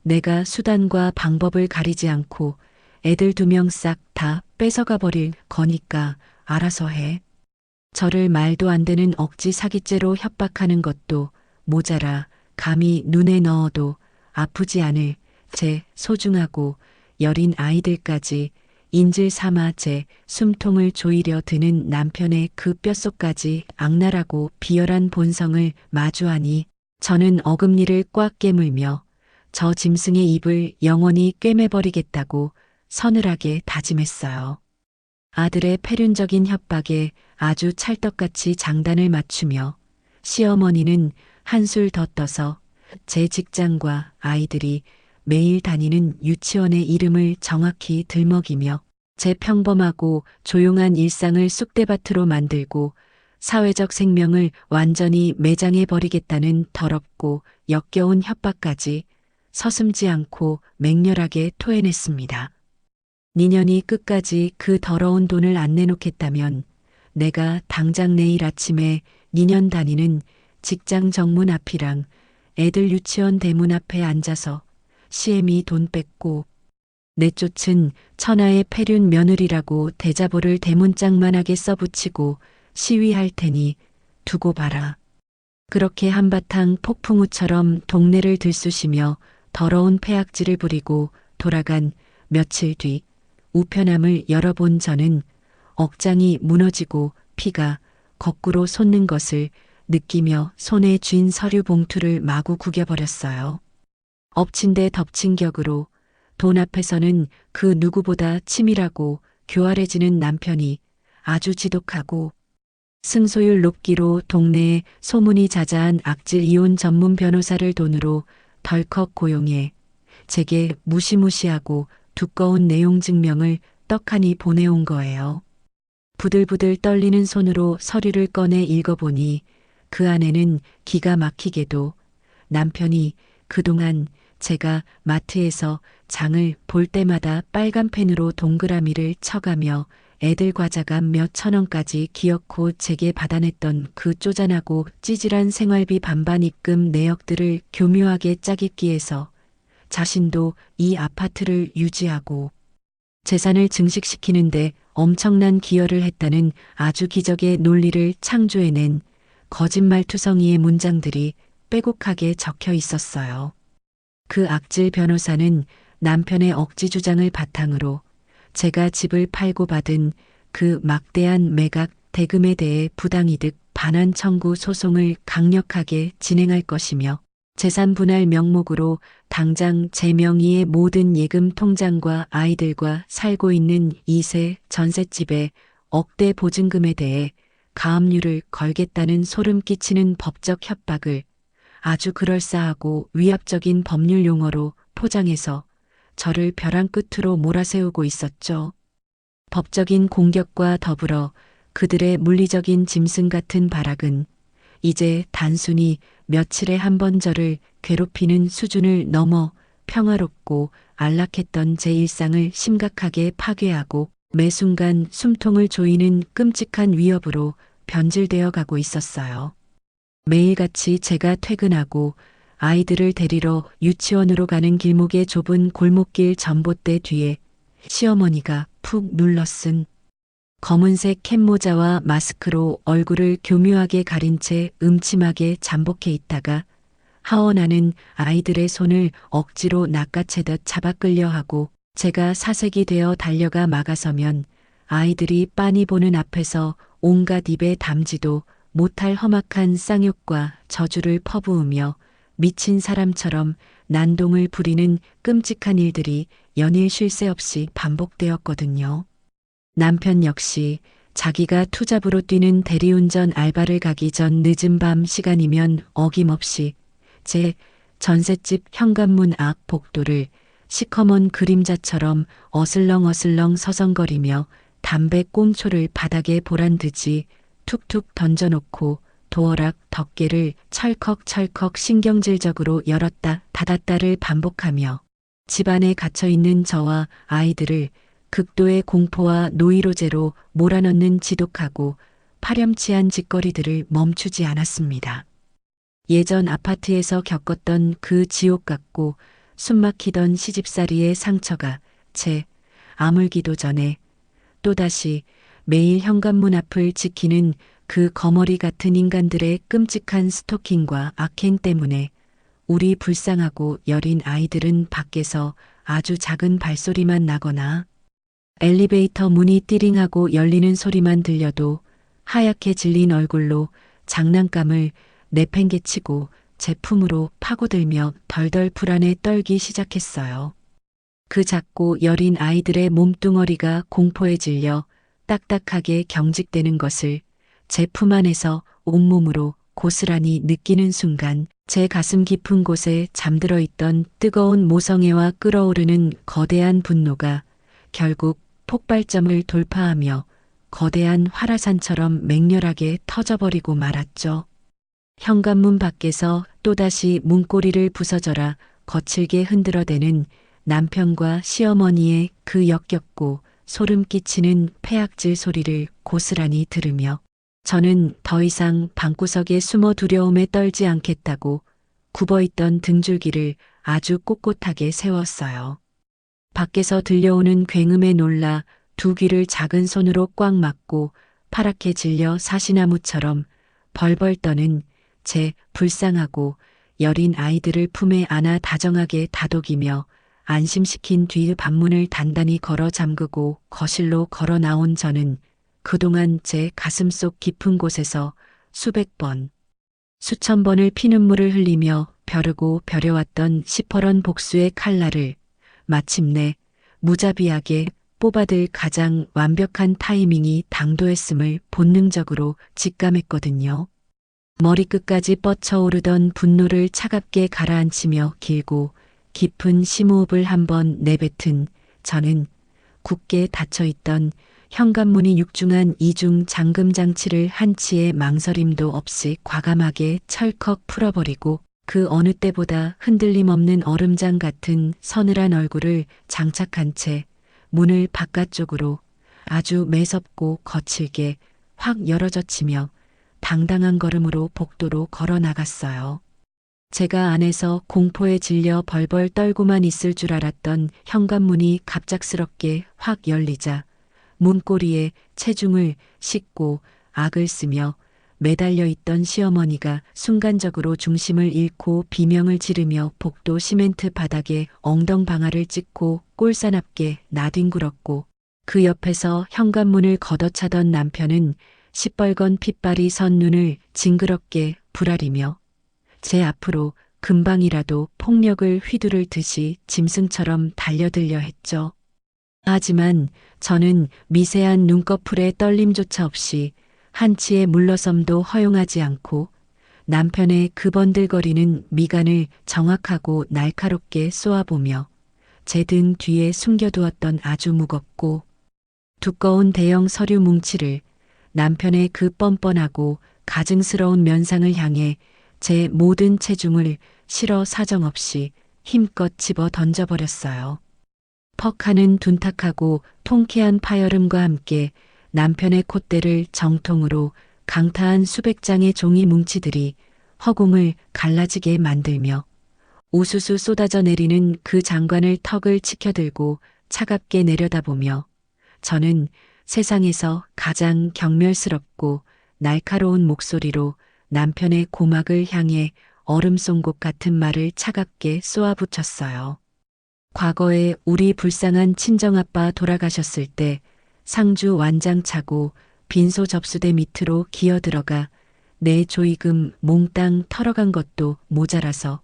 Speaker 1: 내가 수단과 방법을 가리지 않고 애들 2명 싹 다 뺏어가 버릴 거니까 알아서 해. 저를 말도 안 되는 억지 사기죄로 협박하는 것도 모자라 감히 눈에 넣어도 아프지 않을 제 소중하고 여린 아이들까지 인질 삼아 제 숨통을 조이려 드는 남편의 그 뼛속까지 악랄하고 비열한 본성을 마주하니 저는 어금니를 꽉 깨물며 저 짐승의 입을 영원히 꿰매버리겠다고 서늘하게 다짐했어요. 아들의 패륜적인 협박에 아주 찰떡같이 장단을 맞추며 시어머니는 한술 더 떠서 제 직장과 아이들이 매일 다니는 유치원의 이름을 정확히 들먹이며 제 평범하고 조용한 일상을 쑥대밭으로 만들고 사회적 생명을 완전히 매장해 버리겠다는 더럽고 역겨운 협박까지 서슴지 않고 맹렬하게 토해냈습니다. 니년이 끝까지 그 더러운 돈을 안 내놓겠다면 내가 당장 내일 아침에 니년 다니는 직장 정문 앞이랑 애들 유치원 대문 앞에 앉아서 시애미 돈 뺏고 내쫓은 천하의 패륜 며느리라고 대자보를 대문짝만하게 써붙이고 시위할 테니 두고 봐라. 그렇게 한바탕 폭풍우처럼 동네를 들쑤시며 더러운 패악질을 부리고 돌아간 며칠 뒤 우편함을 열어본 저는 억장이 무너지고 피가 거꾸로 솟는 것을 느끼며 손에 쥔 서류 봉투를 마구 구겨버렸어요. 엎친 데 덮친 격으로 돈 앞에서는 그 누구보다 치밀하고 교활해지는 남편이 아주 지독하고 승소율 높기로 동네에 소문이 자자한 악질 이혼 전문 변호사를 돈으로 덜컥 고용해 제게 무시무시하고 두꺼운 내용 증명을 떡하니 보내온 거예요. 부들부들 떨리는 손으로 서류를 꺼내 읽어보니 그 안에는 기가 막히게도 남편이 그동안 제가 마트에서 장을 볼 때마다 빨간 펜으로 동그라미를 쳐가며 애들 과자값 몇 천 원까지 기어코 제게 받아냈던 그 쪼잔하고 찌질한 생활비 반반 입금 내역들을 교묘하게 짜깁기해서 자신도 이 아파트를 유지하고 재산을 증식시키는데 엄청난 기여를 했다는 아주 기적의 논리를 창조해낸 거짓말투성이의 문장들이 빼곡하게 적혀 있었어요. 그 악질 변호사는 남편의 억지 주장을 바탕으로 제가 집을 팔고 받은 그 막대한 매각 대금에 대해 부당이득 반환 청구 소송을 강력하게 진행할 것이며 재산 분할 명목으로 당장 제 명의의 모든 예금 통장과 아이들과 살고 있는 2세 전셋집의 억대 보증금에 대해 가압류를 걸겠다는 소름 끼치는 법적 협박을 아주 그럴싸하고 위압적인 법률 용어로 포장해서 저를 벼랑 끝으로 몰아세우고 있었죠. 법적인 공격과 더불어 그들의 물리적인 짐승 같은 발악은 이제 단순히 며칠에 한 번 저를 괴롭히는 수준을 넘어 평화롭고 안락했던 제 일상을 심각하게 파괴하고 매 순간 숨통을 조이는 끔찍한 위협으로 변질되어 가고 있었어요. 매일같이 제가 퇴근하고 아이들을 데리러 유치원으로 가는 길목의 좁은 골목길 전봇대 뒤에 시어머니가 푹 눌러쓴 검은색 캡모자와 마스크로 얼굴을 교묘하게 가린 채 음침하게 잠복해 있다가 하원하는 아이들의 손을 억지로 낚아채듯 잡아 끌려 하고 제가 사색이 되어 달려가 막아서면 아이들이 빤히 보는 앞에서 온갖 입에 담지도 못할 험악한 쌍욕과 저주를 퍼부으며 미친 사람처럼 난동을 부리는 끔찍한 일들이 연일 쉴 새 없이 반복되었거든요. 남편 역시 자기가 투잡으로 뛰는 대리운전 알바를 가기 전 늦은 밤 시간이면 어김없이 제 전셋집 현관문 앞 복도를 시커먼 그림자처럼 어슬렁어슬렁 서성거리며 담배 꽁초를 바닥에 보란듯이 툭툭 던져놓고 도어락 덮개를 철컥철컥 신경질적으로 열었다 닫았다를 반복하며 집안에 갇혀있는 저와 아이들을 극도의 공포와 노이로제로 몰아넣는 지독하고 파렴치한 짓거리들을 멈추지 않았습니다. 예전 아파트에서 겪었던 그 지옥 같고 숨막히던 시집살이의 상처가 채 아물기도 전에 또다시 매일 현관문 앞을 지키는 그 거머리 같은 인간들의 끔찍한 스토킹과 악행 때문에 우리 불쌍하고 여린 아이들은 밖에서 아주 작은 발소리만 나거나 엘리베이터 문이 띠링하고 열리는 소리만 들려도 하얗게 질린 얼굴로 장난감을 내팽개치고 제품으로 파고들며 덜덜 불안에 떨기 시작했어요. 그 작고 여린 아이들의 몸뚱어리가 공포에 질려 딱딱하게 경직되는 것을 제 품 안에서 온몸으로 고스란히 느끼는 순간 제 가슴 깊은 곳에 잠들어 있던 뜨거운 모성애와 끓어오르는 거대한 분노가 결국 폭발점을 돌파하며 거대한 활화산처럼 맹렬하게 터져버리고 말았죠. 현관문 밖에서 또다시 문고리를 부서져라 거칠게 흔들어대는 남편과 시어머니의 그 역겹고 소름 끼치는 폐악질 소리를 고스란히 들으며 저는 더 이상 방구석에 숨어 두려움에 떨지 않겠다고 굽어있던 등줄기를 아주 꼿꼿하게 세웠어요. 밖에서 들려오는 굉음에 놀라 두 귀를 작은 손으로 꽉 막고 파랗게 질려 사시나무처럼 벌벌 떠는 제 불쌍하고 여린 아이들을 품에 안아 다정하게 다독이며 안심시킨 뒤 방문을 단단히 걸어 잠그고 거실로 걸어 나온 저는 그동안 제 가슴속 깊은 곳에서 수백 번, 수천 번을 피눈물을 흘리며 벼르고 벼려왔던 시퍼런 복수의 칼날을 마침내 무자비하게 뽑아들 가장 완벽한 타이밍이 당도했음을 본능적으로 직감했거든요. 머리끝까지 뻗쳐오르던 분노를 차갑게 가라앉히며 길고 깊은 심호흡을 한번 내뱉은 저는 굳게 닫혀있던 현관문이 육중한 이중 잠금 장치를 한치의 망설임도 없이 과감하게 철컥 풀어버리고 그 어느 때보다 흔들림 없는 얼음장 같은 서늘한 얼굴을 장착한 채 문을 바깥쪽으로 아주 매섭고 거칠게 확 열어젖히며 당당한 걸음으로 복도로 걸어 나갔어요. 제가 안에서 공포에 질려 벌벌 떨고만 있을 줄 알았던 현관문이 갑작스럽게 확 열리자 문고리에 체중을 싣고 악을 쓰며 매달려 있던 시어머니가 순간적으로 중심을 잃고 비명을 지르며 복도 시멘트 바닥에 엉덩방아를 찍고 꼴사납게 나뒹굴었고 그 옆에서 현관문을 걷어차던 남편은 시뻘건 핏발이 선 눈을 징그럽게 부라리며 제 앞으로 금방이라도 폭력을 휘두를 듯이 짐승처럼 달려들려 했죠. 하지만 저는 미세한 눈꺼풀의 떨림조차 없이 한치의 물러섬도 허용하지 않고 남편의 그 번들거리는 미간을 정확하고 날카롭게 쏘아보며 제 등 뒤에 숨겨두었던 아주 무겁고 두꺼운 대형 서류 뭉치를 남편의 그 뻔뻔하고 가증스러운 면상을 향해 제 모든 체중을 실어 사정없이 힘껏 집어 던져버렸어요. 퍽하는 둔탁하고 통쾌한 파열음과 함께 남편의 콧대를 정통으로 강타한 수백 장의 종이 뭉치들이 허공을 갈라지게 만들며 우수수 쏟아져 내리는 그 장관을 턱을 치켜들고 차갑게 내려다보며 저는 세상에서 가장 경멸스럽고 날카로운 목소리로 남편의 고막을 향해 얼음송곳 같은 말을 차갑게 쏘아붙였어요. 과거에 우리 불쌍한 친정아빠 돌아가셨을 때 상주 완장 차고 빈소 접수대 밑으로 기어들어가 내 조이금 몽땅 털어간 것도 모자라서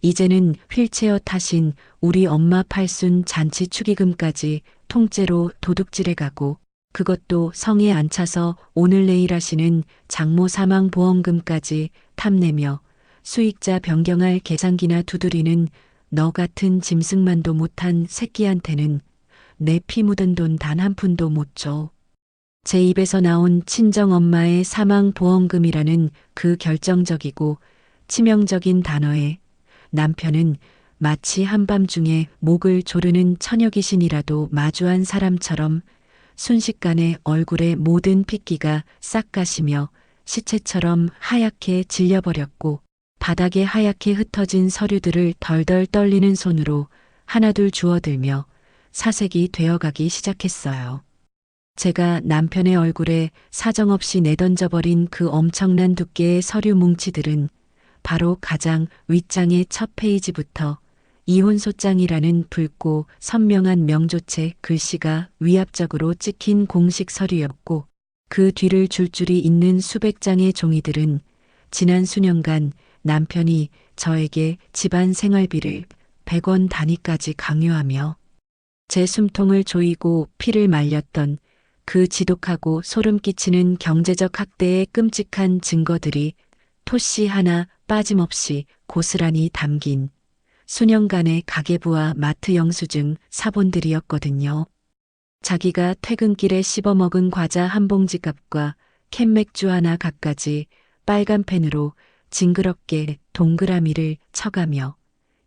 Speaker 1: 이제는 휠체어 타신 우리 엄마 팔순 잔치 축의금까지 통째로 도둑질해가고 그것도 성에 안 차서 오늘 내일 하시는 장모 사망 보험금까지 탐내며 수익자 변경할 계산기나 두드리는 너 같은 짐승만도 못한 새끼한테는 내 피 묻은 돈 단 한 푼도 못 줘. 제 입에서 나온 친정엄마의 사망보험금이라는 그 결정적이고 치명적인 단어에 남편은 마치 한밤중에 목을 조르는 처녀귀신이라도 마주한 사람처럼 순식간에 얼굴의 모든 핏기가 싹 가시며 시체처럼 하얗게 질려버렸고 바닥에 하얗게 흩어진 서류들을 덜덜 떨리는 손으로 하나둘 주워들며 사색이 되어가기 시작했어요. 제가 남편의 얼굴에 사정없이 내던져버린 그 엄청난 두께의 서류 뭉치들은 바로 가장 윗장의 첫 페이지부터 이혼소장이라는 붉고 선명한 명조체 글씨가 위압적으로 찍힌 공식 서류였고 그 뒤를 줄줄이 잇는 수백 장의 종이들은 지난 수년간 남편이 저에게 집안 생활비를 100원 단위까지 강요하며 제 숨통을 조이고 피를 말렸던 그 지독하고 소름 끼치는 경제적 학대의 끔찍한 증거들이 토씨 하나 빠짐없이 고스란히 담긴 수년간의 가계부와 마트 영수증 사본들이었거든요. 자기가 퇴근길에 씹어먹은 과자 한 봉지 값과 캔맥주 하나 값까지 빨간 펜으로 징그럽게 동그라미를 쳐가며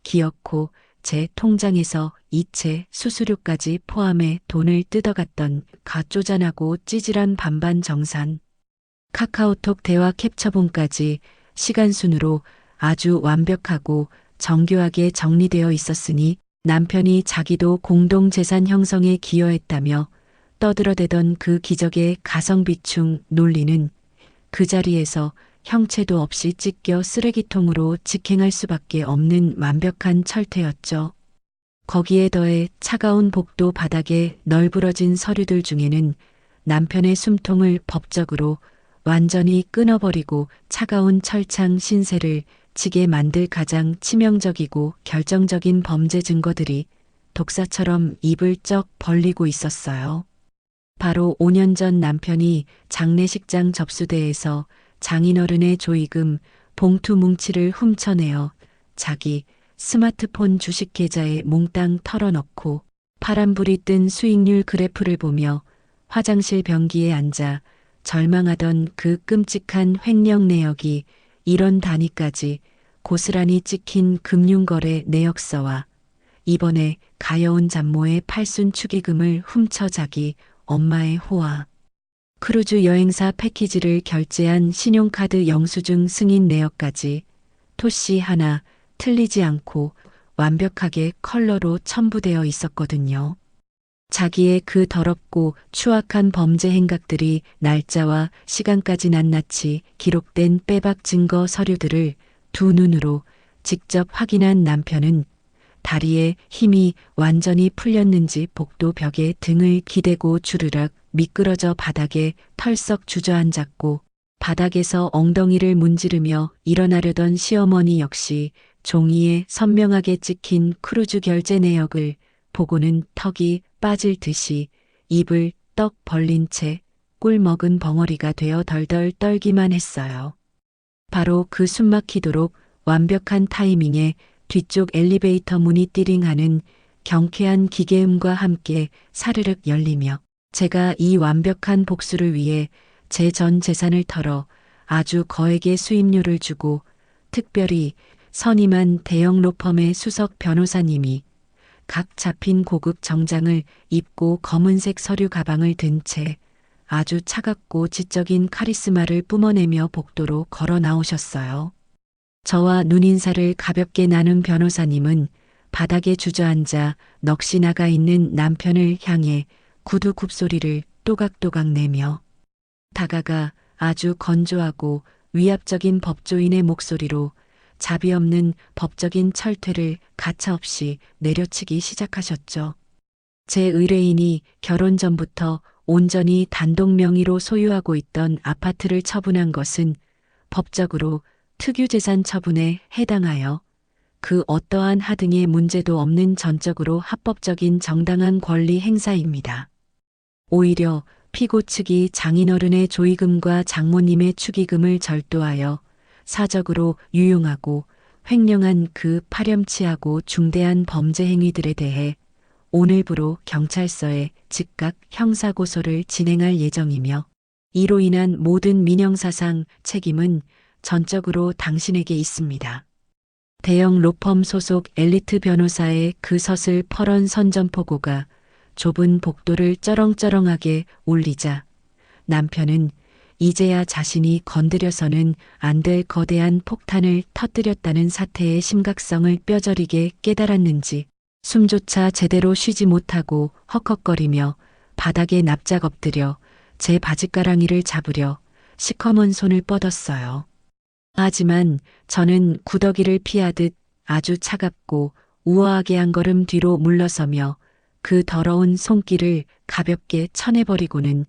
Speaker 1: 기어코 제 통장에서 이체 수수료까지 포함해 돈을 뜯어갔던 가쪼잔하고 찌질한 반반 정산. 카카오톡 대화 캡처본까지 시간순으로 아주 완벽하고 정교하게 정리되어 있었으니 남편이 자기도 공동재산 형성에 기여했다며 떠들어대던 그 기적의 가성비충 논리는 그 자리에서 형체도 없이 찢겨 쓰레기통으로 직행할 수밖에 없는 완벽한 철퇴였죠. 거기에 더해 차가운 복도 바닥에 널브러진 서류들 중에는 남편의 숨통을 법적으로 완전히 끊어버리고 차가운 철창 신세를 지게 만들 가장 치명적이고 결정적인 범죄 증거들이 독사처럼 입을 쩍 벌리고 있었어요. 바로 5년 전 남편이 장례식장 접수대에서 장인어른의 조의금 봉투 뭉치를 훔쳐내어 자기 스마트폰 주식 계좌에 몽땅 털어넣고 파란불이 뜬 수익률 그래프를 보며 화장실 변기에 앉아 절망하던 그 끔찍한 횡령 내역이 이런 단위까지 고스란히 찍힌 금융거래 내역서와 이번에 가여운 잡모의 팔순 축의금을 훔쳐 자기 엄마의 호화, 크루즈 여행사 패키지를 결제한 신용카드 영수증 승인 내역까지 토씨 하나 틀리지 않고 완벽하게 컬러로 첨부되어 있었거든요. 자기의 그 더럽고 추악한 범죄 행각들이 날짜와 시간까지 낱낱이 기록된 빼박 증거 서류들을 두 눈으로 직접 확인한 남편은 다리에 힘이 완전히 풀렸는지 복도 벽에 등을 기대고 주르륵 미끄러져 바닥에 털썩 주저앉았고 바닥에서 엉덩이를 문지르며 일어나려던 시어머니 역시 종이에 선명하게 찍힌 크루즈 결제 내역을 보고는 턱이 빠질 듯이 입을 떡 벌린 채 꿀 먹은 벙어리가 되어 덜덜 떨기만 했어요. 바로 그 숨막히도록 완벽한 타이밍에 뒤쪽 엘리베이터 문이 띠링하는 경쾌한 기계음과 함께 사르륵 열리며 제가 이 완벽한 복수를 위해 제 전 재산을 털어 아주 거액의 수임료를 주고 특별히 선임한 대형 로펌의 수석 변호사님이 각 잡힌 고급 정장을 입고 검은색 서류 가방을 든 채 아주 차갑고 지적인 카리스마를 뿜어내며 복도로 걸어 나오셨어요. 저와 눈인사를 가볍게 나눈 변호사님은 바닥에 주저앉아 넋이 나가 있는 남편을 향해 구두 굽소리를 또각또각 내며 다가가 아주 건조하고 위압적인 법조인의 목소리로 자비 없는 법적인 철퇴를 가차없이 내려치기 시작하셨죠. 제 의뢰인이 결혼 전부터 온전히 단독 명의로 소유하고 있던 아파트를 처분한 것은 법적으로 특유재산 처분에 해당하여 그 어떠한 하등의 문제도 없는 전적으로 합법적인 정당한 권리 행사입니다. 오히려 피고 측이 장인어른의 조의금과 장모님의 축의금을 절도하여 사적으로 유용하고 횡령한 그 파렴치하고 중대한 범죄 행위들에 대해 오늘부로 경찰서에 즉각 형사고소를 진행할 예정이며 이로 인한 모든 민형사상 책임은 전적으로 당신에게 있습니다. 대형 로펌 소속 엘리트 변호사의 그 서슬 퍼런 선전포고가 좁은 복도를 쩌렁쩌렁하게 울리자 남편은 이제야 자신이 건드려서는 안 될 거대한 폭탄을 터뜨렸다는 사태의 심각성을 뼈저리게 깨달았는지 숨조차 제대로 쉬지 못하고 헉헉거리며 바닥에 납작 엎드려 제 바짓가랑이를 잡으려 시커먼 손을 뻗었어요. 하지만 저는 구더기를 피하듯 아주 차갑고 우아하게 한 걸음 뒤로 물러서며 그 더러운 손길을 가볍게 쳐내버리고는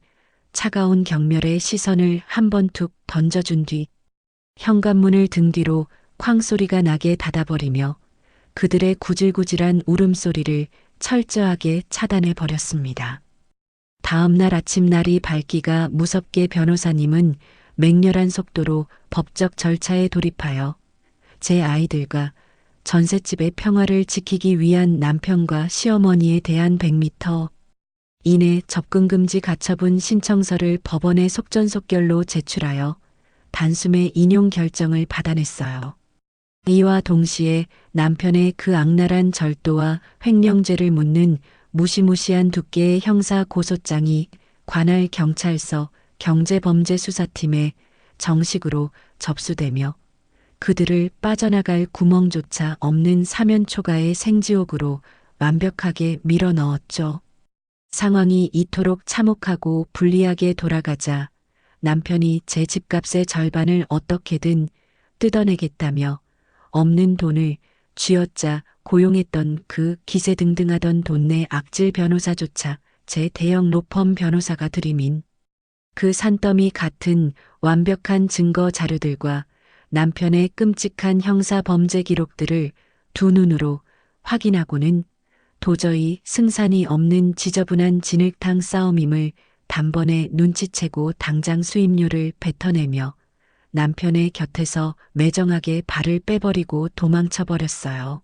Speaker 1: 차가운 경멸의 시선을 한 번 툭 던져준 뒤 현관문을 등 뒤로 쾅 소리가 나게 닫아버리며 그들의 구질구질한 울음소리를 철저하게 차단해 버렸습니다. 다음 날 아침 날이 밝기가 무섭게 변호사님은 맹렬한 속도로 법적 절차에 돌입하여 제 아이들과 전셋집의 평화를 지키기 위한 남편과 시어머니에 대한 100m 이내 접근금지 가처분 신청서를 법원에 속전속결로 제출하여 단숨에 인용 결정을 받아냈어요. 이와 동시에 남편의 그 악랄한 절도와 횡령죄를 묻는 무시무시한 두께의 형사 고소장이 관할 경찰서 경제범죄수사팀에 정식으로 접수되며 그들을 빠져나갈 구멍조차 없는 사면 초가의 생지옥으로 완벽하게 밀어넣었죠. 상황이 이토록 참혹하고 불리하게 돌아가자 남편이 제 집값의 절반을 어떻게든 뜯어내겠다며 없는 돈을 쥐어짜 고용했던 그 기세등등하던 돈내 악질 변호사조차 제 대형 로펌 변호사가 들이민 그 산더미 같은 완벽한 증거 자료들과 남편의 끔찍한 형사 범죄 기록들을 두 눈으로 확인하고는 도저히 승산이 없는 지저분한 진흙탕 싸움임을 단번에 눈치채고 당장 수임료를 뱉어내며 남편의 곁에서 매정하게 발을 빼버리고 도망쳐버렸어요.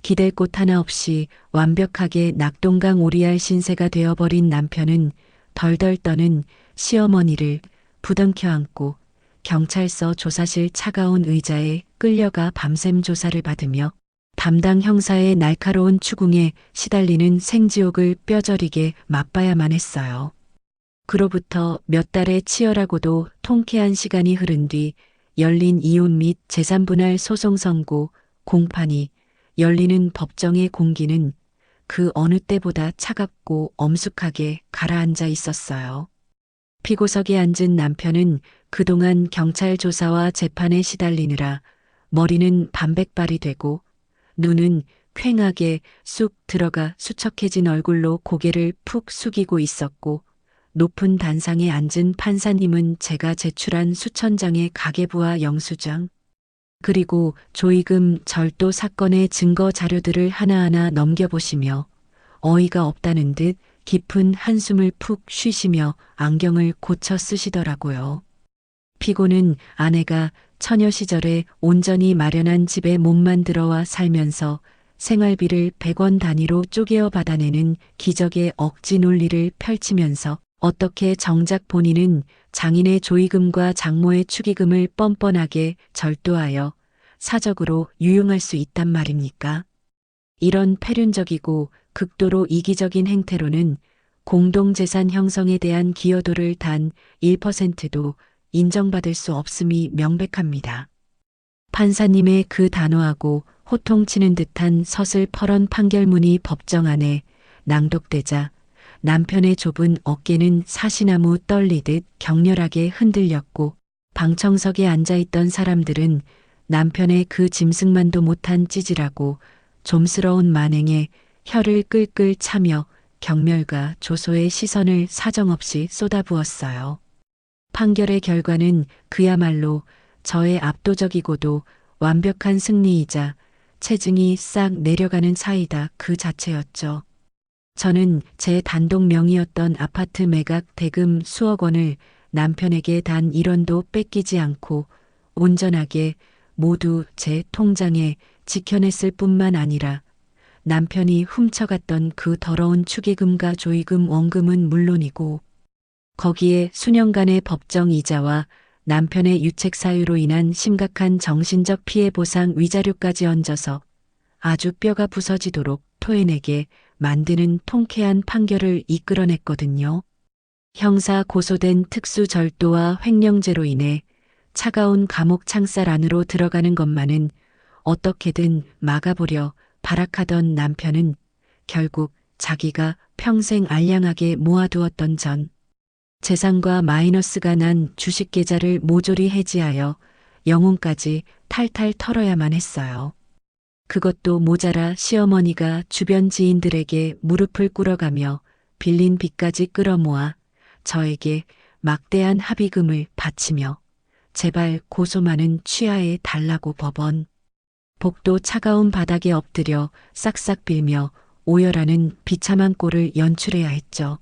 Speaker 1: 기댈 곳 하나 없이 완벽하게 낙동강 오리알 신세가 되어버린 남편은 덜덜 떠는 시어머니를 부둥켜 안고 경찰서 조사실 차가운 의자에 끌려가 밤샘 조사를 받으며 담당 형사의 날카로운 추궁에 시달리는 생지옥을 뼈저리게 맛봐야만 했어요. 그로부터 몇 달의 치열하고도 통쾌한 시간이 흐른 뒤 열린 이혼 및 재산분할 소송 선고 공판이 열리는 법정의 공기는 그 어느 때보다 차갑고 엄숙하게 가라앉아 있었어요. 피고석에 앉은 남편은 그동안 경찰 조사와 재판에 시달리느라 머리는 반백발이 되고 눈은 퀭하게 쑥 들어가 수척해진 얼굴로 고개를 푹 숙이고 있었고 높은 단상에 앉은 판사님은 제가 제출한 수천 장의 가계부와 영수증 그리고 조이금 절도 사건의 증거 자료들을 하나하나 넘겨보시며 어이가 없다는 듯 깊은 한숨을 푹 쉬시며 안경을 고쳐 쓰시더라고요. 피고는 아내가 처녀 시절에 온전히 마련한 집에 몸만 들어와 살면서 생활비를 100원 단위로 쪼개어 받아내는 기적의 억지 논리를 펼치면서 어떻게 정작 본인은 장인의 조의금과 장모의 축의금을 뻔뻔하게 절도하여 사적으로 유용할 수 있단 말입니까? 이런 패륜적이고 극도로 이기적인 행태로는 공동재산 형성에 대한 기여도를 단 1%도 인정받을 수 없음이 명백합니다. 판사님의 그 단호하고 호통치는 듯한 서슬퍼런 판결문이 법정 안에 낭독되자 남편의 좁은 어깨는 사시나무 떨리듯 격렬하게 흔들렸고 방청석에 앉아있던 사람들은 남편의 그 짐승만도 못한 찌질하고 좀스러운 만행에 혀를 끌끌 차며 경멸과 조소의 시선을 사정없이 쏟아부었어요. 판결의 결과는 그야말로 저의 압도적이고도 완벽한 승리이자 체증이 싹 내려가는 사이다 그 자체였죠. 저는 제 단독 명의였던 아파트 매각 대금 수억 원을 남편에게 단 1원도 뺏기지 않고 온전하게 모두 제 통장에 지켜냈을 뿐만 아니라 남편이 훔쳐갔던 그 더러운 축의금과 조의금 원금은 물론이고 거기에 수년간의 법정 이자와 남편의 유책 사유로 인한 심각한 정신적 피해 보상 위자료까지 얹어서 아주 뼈가 부서지도록 토해내게 만드는 통쾌한 판결을 이끌어냈거든요. 형사 고소된 특수절도와 횡령죄로 인해 차가운 감옥 창살 안으로 들어가는 것만은 어떻게든 막아보려 발악하던 남편은 결국 자기가 평생 알량하게 모아두었던 전 재산과 마이너스가 난 주식 계좌를 모조리 해지하여 영혼까지 탈탈 털어야만 했어요. 그것도 모자라 시어머니가 주변 지인들에게 무릎을 꿇어가며 빌린 빚까지 끌어모아 저에게 막대한 합의금을 바치며 제발 고소만은 취하해 달라고 법원. 복도 차가운 바닥에 엎드려 싹싹 빌며 오열하는 비참한 꼴을 연출해야 했죠.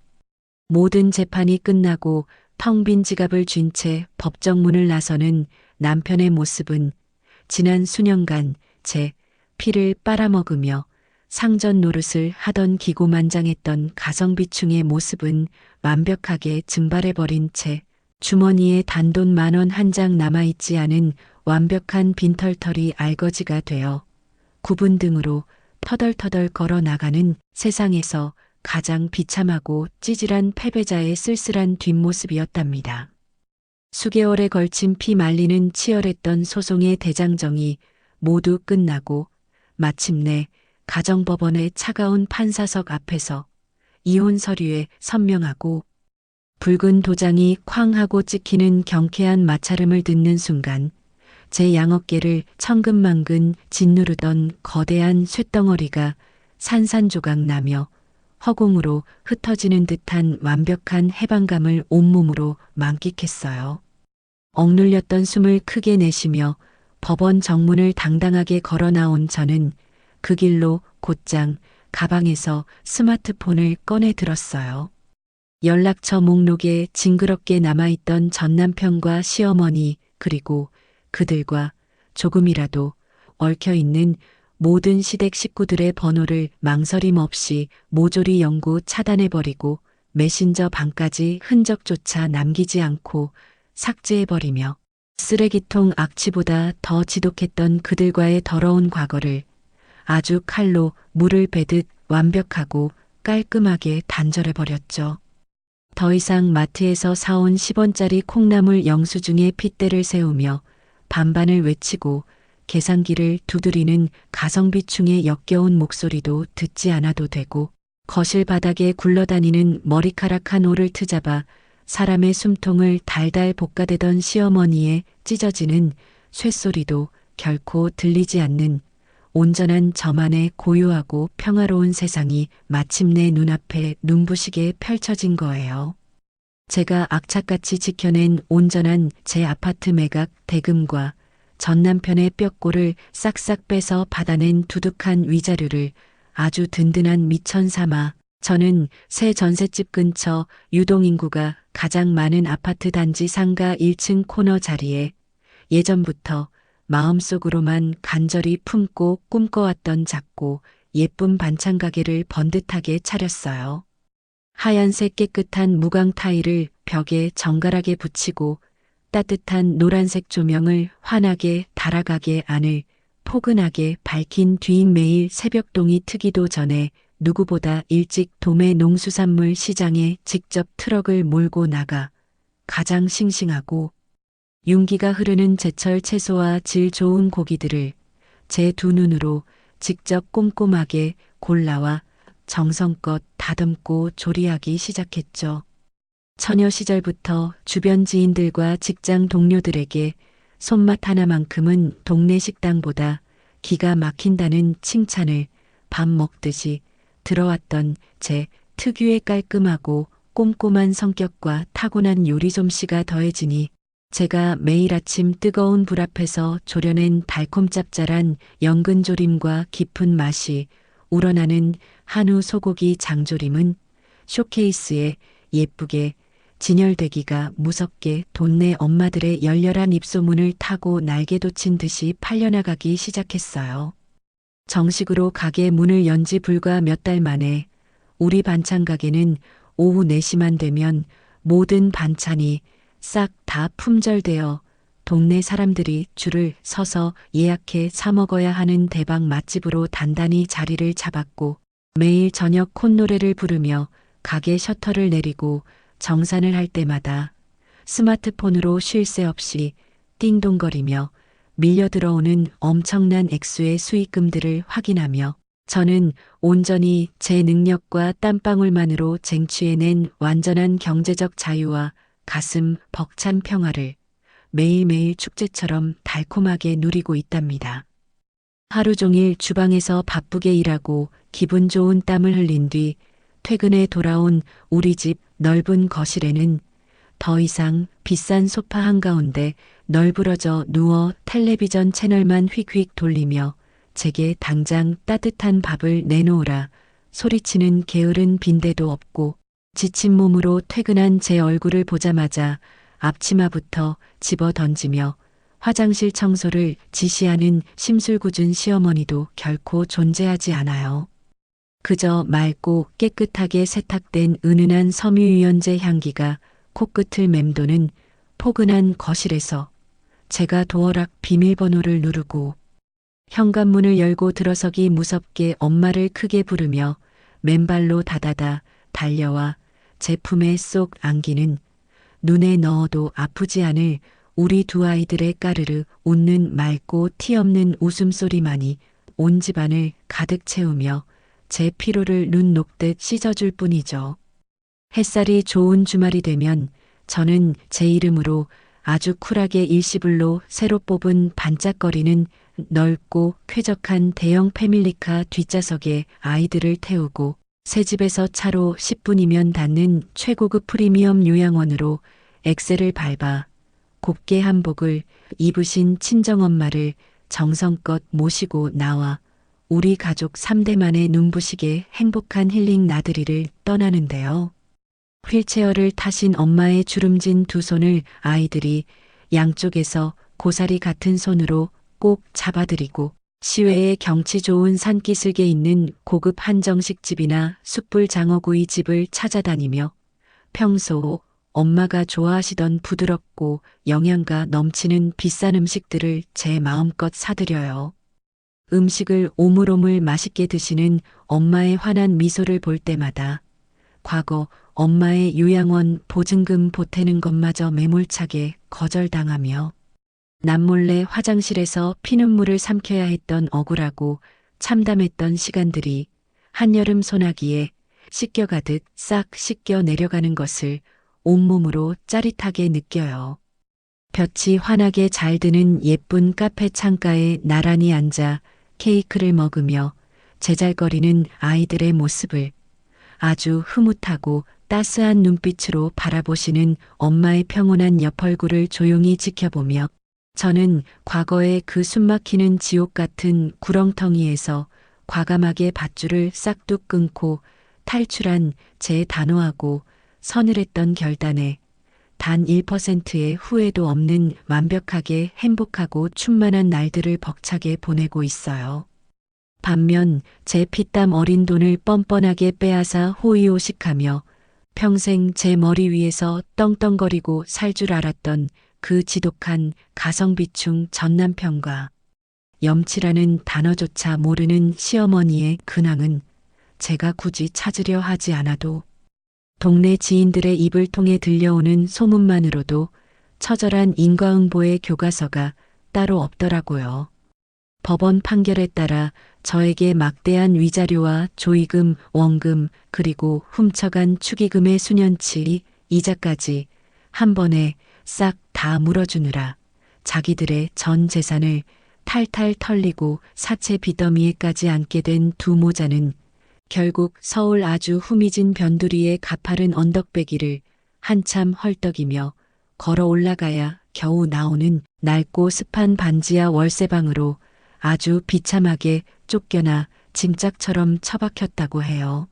Speaker 1: 모든 재판이 끝나고 텅 빈 지갑을 쥔 채 법정 문을 나서는 남편의 모습은 지난 수년간 제 피를 빨아먹으며 상전 노릇을 하던 기고만장했던 가성비충의 모습은 완벽하게 증발해버린 채 주머니에 단돈 10,000원 한 장 남아있지 않은 완벽한 빈털털이 알거지가 되어 구분 등으로 터덜터덜 걸어 나가는 세상에서 가장 비참하고 찌질한 패배자의 쓸쓸한 뒷모습이었답니다. 수개월에 걸친 피 말리는 치열했던 소송의 대장정이 모두 끝나고 마침내 가정법원의 차가운 판사석 앞에서 이혼 서류에 선명하고 붉은 도장이 쾅 하고 찍히는 경쾌한 마찰음을 듣는 순간 제 양어깨를 천근만근 짓누르던 거대한 쇳덩어리가 산산조각 나며 허공으로 흩어지는 듯한 완벽한 해방감을 온몸으로 만끽했어요. 억눌렸던 숨을 크게 내쉬며 법원 정문을 당당하게 걸어 나온 저는 그 길로 곧장 가방에서 스마트폰을 꺼내 들었어요. 연락처 목록에 징그럽게 남아있던 전남편과 시어머니 그리고 그들과 조금이라도 얽혀있는 모든 시댁 식구들의 번호를 망설임 없이 모조리 영구 차단해버리고 메신저 방까지 흔적조차 남기지 않고 삭제해버리며 쓰레기통 악취보다 더 지독했던 그들과의 더러운 과거를 아주 칼로 물을 베듯 완벽하고 깔끔하게 단절해버렸죠. 더 이상 마트에서 사온 10원짜리 콩나물 영수증에 핏대를 세우며 반반을 외치고 계산기를 두드리는 가성비충의 역겨운 목소리도 듣지 않아도 되고 거실 바닥에 굴러다니는 머리카락 한 올을 트잡아 사람의 숨통을 달달 볶아대던 시어머니의 찢어지는 쇳소리도 결코 들리지 않는 온전한 저만의 고요하고 평화로운 세상이 마침내 눈앞에 눈부시게 펼쳐진 거예요. 제가 악착같이 지켜낸 온전한 제 아파트 매각 대금과 전 남편의 뼈골을 싹싹 빼서 받아낸 두둑한 위자료를 아주 든든한 미천 삼아 저는 새 전셋집 근처 유동인구가 가장 많은 아파트 단지 상가 1층 코너 자리에 예전부터 마음속으로만 간절히 품고 꿈꿔왔던 작고 예쁜 반찬 가게를 번듯하게 차렸어요. 하얀색 깨끗한 무광 타일을 벽에 정갈하게 붙이고 따뜻한 노란색 조명을 환하게 달아가게 안을 포근하게 밝힌 뒤 매일 새벽동이 트기도 전에 누구보다 일찍 도매 농수산물 시장에 직접 트럭을 몰고 나가 가장 싱싱하고 윤기가 흐르는 제철 채소와 질 좋은 고기들을 제 두 눈으로 직접 꼼꼼하게 골라와 정성껏 다듬고 조리하기 시작했죠. 처녀 시절부터 주변 지인들과 직장 동료들에게 손맛 하나만큼은 동네 식당보다 기가 막힌다는 칭찬을 밥 먹듯이 들어왔던 제 특유의 깔끔하고 꼼꼼한 성격과 타고난 요리 솜씨가 더해지니 제가 매일 아침 뜨거운 불 앞에서 졸여낸 달콤 짭짤한 연근조림과 깊은 맛이 우러나는 한우 소고기 장조림은 쇼케이스에 예쁘게 진열되기가 무섭게 동네 엄마들의 열렬한 입소문을 타고 날개 돋친 듯이 팔려나가기 시작했어요. 정식으로 가게 문을 연 지 불과 몇 달 만에 우리 반찬 가게는 오후 4시만 되면 모든 반찬이 싹 다 품절되어 동네 사람들이 줄을 서서 예약해 사 먹어야 하는 대박 맛집으로 단단히 자리를 잡았고 매일 저녁 콧노래를 부르며 가게 셔터를 내리고 정산을 할 때마다 스마트폰으로 쉴 새 없이 띵동거리며 밀려 들어오는 엄청난 액수의 수익금들을 확인하며 저는 온전히 제 능력과 땀방울만으로 쟁취해낸 완전한 경제적 자유와 가슴 벅찬 평화를 매일매일 축제처럼 달콤하게 누리고 있답니다. 하루 종일 주방에서 바쁘게 일하고 기분 좋은 땀을 흘린 뒤 퇴근에 돌아온 우리 집 넓은 거실에는 더 이상 비싼 소파 한가운데 널브러져 누워 텔레비전 채널만 휙휙 돌리며 제게 당장 따뜻한 밥을 내놓으라 소리치는 게으른 빈대도 없고 지친 몸으로 퇴근한 제 얼굴을 보자마자 앞치마부터 집어 던지며 화장실 청소를 지시하는 심술궂은 시어머니도 결코 존재하지 않아요. 그저 맑고 깨끗하게 세탁된 은은한 섬유유연제 향기가 코끝을 맴도는 포근한 거실에서 제가 도어락 비밀번호를 누르고 현관문을 열고 들어서기 무섭게 엄마를 크게 부르며 맨발로 다다다 달려와 제 품에 쏙 안기는 눈에 넣어도 아프지 않을 우리 두 아이들의 까르르 웃는 맑고 티 없는 웃음소리만이 온 집안을 가득 채우며 제 피로를 눈 녹듯 씻어줄 뿐이죠. 햇살이 좋은 주말이 되면 저는 제 이름으로 아주 쿨하게 일시불로 새로 뽑은 반짝거리는 넓고 쾌적한 대형 패밀리카 뒷좌석에 아이들을 태우고 새 집에서 차로 10분이면 닿는 최고급 프리미엄 요양원으로 엑셀을 밟아 곱게 한복을 입으신 친정엄마를 정성껏 모시고 나와 우리 가족 3대만의 눈부시게 행복한 힐링 나들이를 떠나는데요. 휠체어를 타신 엄마의 주름진 두 손을 아이들이 양쪽에서 고사리 같은 손으로 꼭 잡아드리고 시외에 경치 좋은 산기슭에 있는 고급 한정식 집이나 숯불 장어구이 집을 찾아다니며 평소 엄마가 좋아하시던 부드럽고 영양가 넘치는 비싼 음식들을 제 마음껏 사드려요. 음식을 오물오물 맛있게 드시는 엄마의 환한 미소를 볼 때마다 과거 엄마의 요양원 보증금 보태는 것마저 매몰차게 거절당하며 남몰래 화장실에서 피눈물을 삼켜야 했던 억울하고 참담했던 시간들이 한여름 소나기에 씻겨가듯 싹 씻겨 내려가는 것을 온몸으로 짜릿하게 느껴요. 볕이 환하게 잘 드는 예쁜 카페 창가에 나란히 앉아 케이크를 먹으며 제잘거리는 아이들의 모습을 아주 흐뭇하고 따스한 눈빛으로 바라보시는 엄마의 평온한 옆얼굴을 조용히 지켜보며 저는 과거의 그 숨막히는 지옥 같은 구렁텅이에서 과감하게 밧줄을 싹둑 끊고 탈출한 제 단호하고 서늘했던 결단에 단 1%의 후회도 없는 완벽하게 행복하고 충만한 날들을 벅차게 보내고 있어요. 반면 제 피땀 어린 돈을 뻔뻔하게 빼앗아 호의호식하며 평생 제 머리 위에서 떵떵거리고 살 줄 알았던 그 지독한 가성비충 전남편과 염치라는 단어조차 모르는 시어머니의 근황은 제가 굳이 찾으려 하지 않아도 동네 지인들의 입을 통해 들려오는 소문만으로도 처절한 인과응보의 교과서가 따로 없더라고요. 법원 판결에 따라 저에게 막대한 위자료와 조의금, 원금, 그리고 훔쳐간 축의금의 수년치, 이자까지 한 번에 싹 다 물어주느라 자기들의 전 재산을 탈탈 털리고 사채 빚더미에까지 앉게 된 두 모자는 결국 서울 아주 후미진 변두리의 가파른 언덕배기를 한참 헐떡이며 걸어 올라가야 겨우 나오는 낡고 습한 반지하 월세방으로 아주 비참하게 쫓겨나 짐짝처럼 처박혔다고 해요.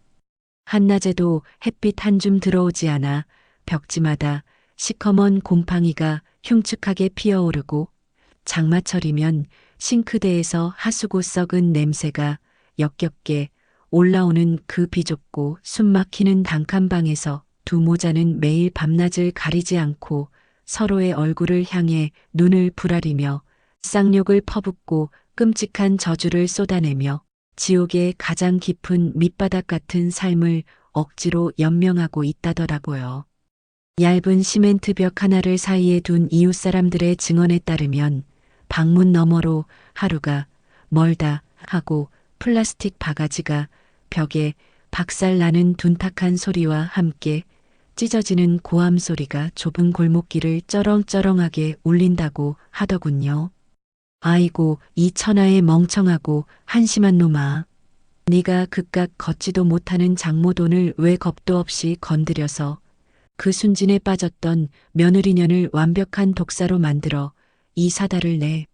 Speaker 1: 한낮에도 햇빛 한 줌 들어오지 않아 벽지마다 시커먼 곰팡이가 흉측하게 피어오르고 장마철이면 싱크대에서 하수구 썩은 냄새가 역겹게 올라오는 그 비좁고 숨막히는 단칸방에서 두 모자는 매일 밤낮을 가리지 않고 서로의 얼굴을 향해 눈을 부라리며 쌍욕을 퍼붓고 끔찍한 저주를 쏟아내며 지옥의 가장 깊은 밑바닥 같은 삶을 억지로 연명하고 있다더라고요. 얇은 시멘트 벽 하나를 사이에 둔 이웃 사람들의 증언에 따르면 방문 너머로 하루가 멀다 하고 플라스틱 바가지가 벽에 박살나는 둔탁한 소리와 함께 찢어지는 고함 소리가 좁은 골목길을 쩌렁쩌렁하게 울린다고 하더군요. 아이고, 이 천하의 멍청하고 한심한 놈아. 네가 그깟 걷지도 못하는 장모돈을 왜 겁도 없이 건드려서 그 순진에 빠졌던 며느리년을 완벽한 독사로 만들어 이 사다를 내.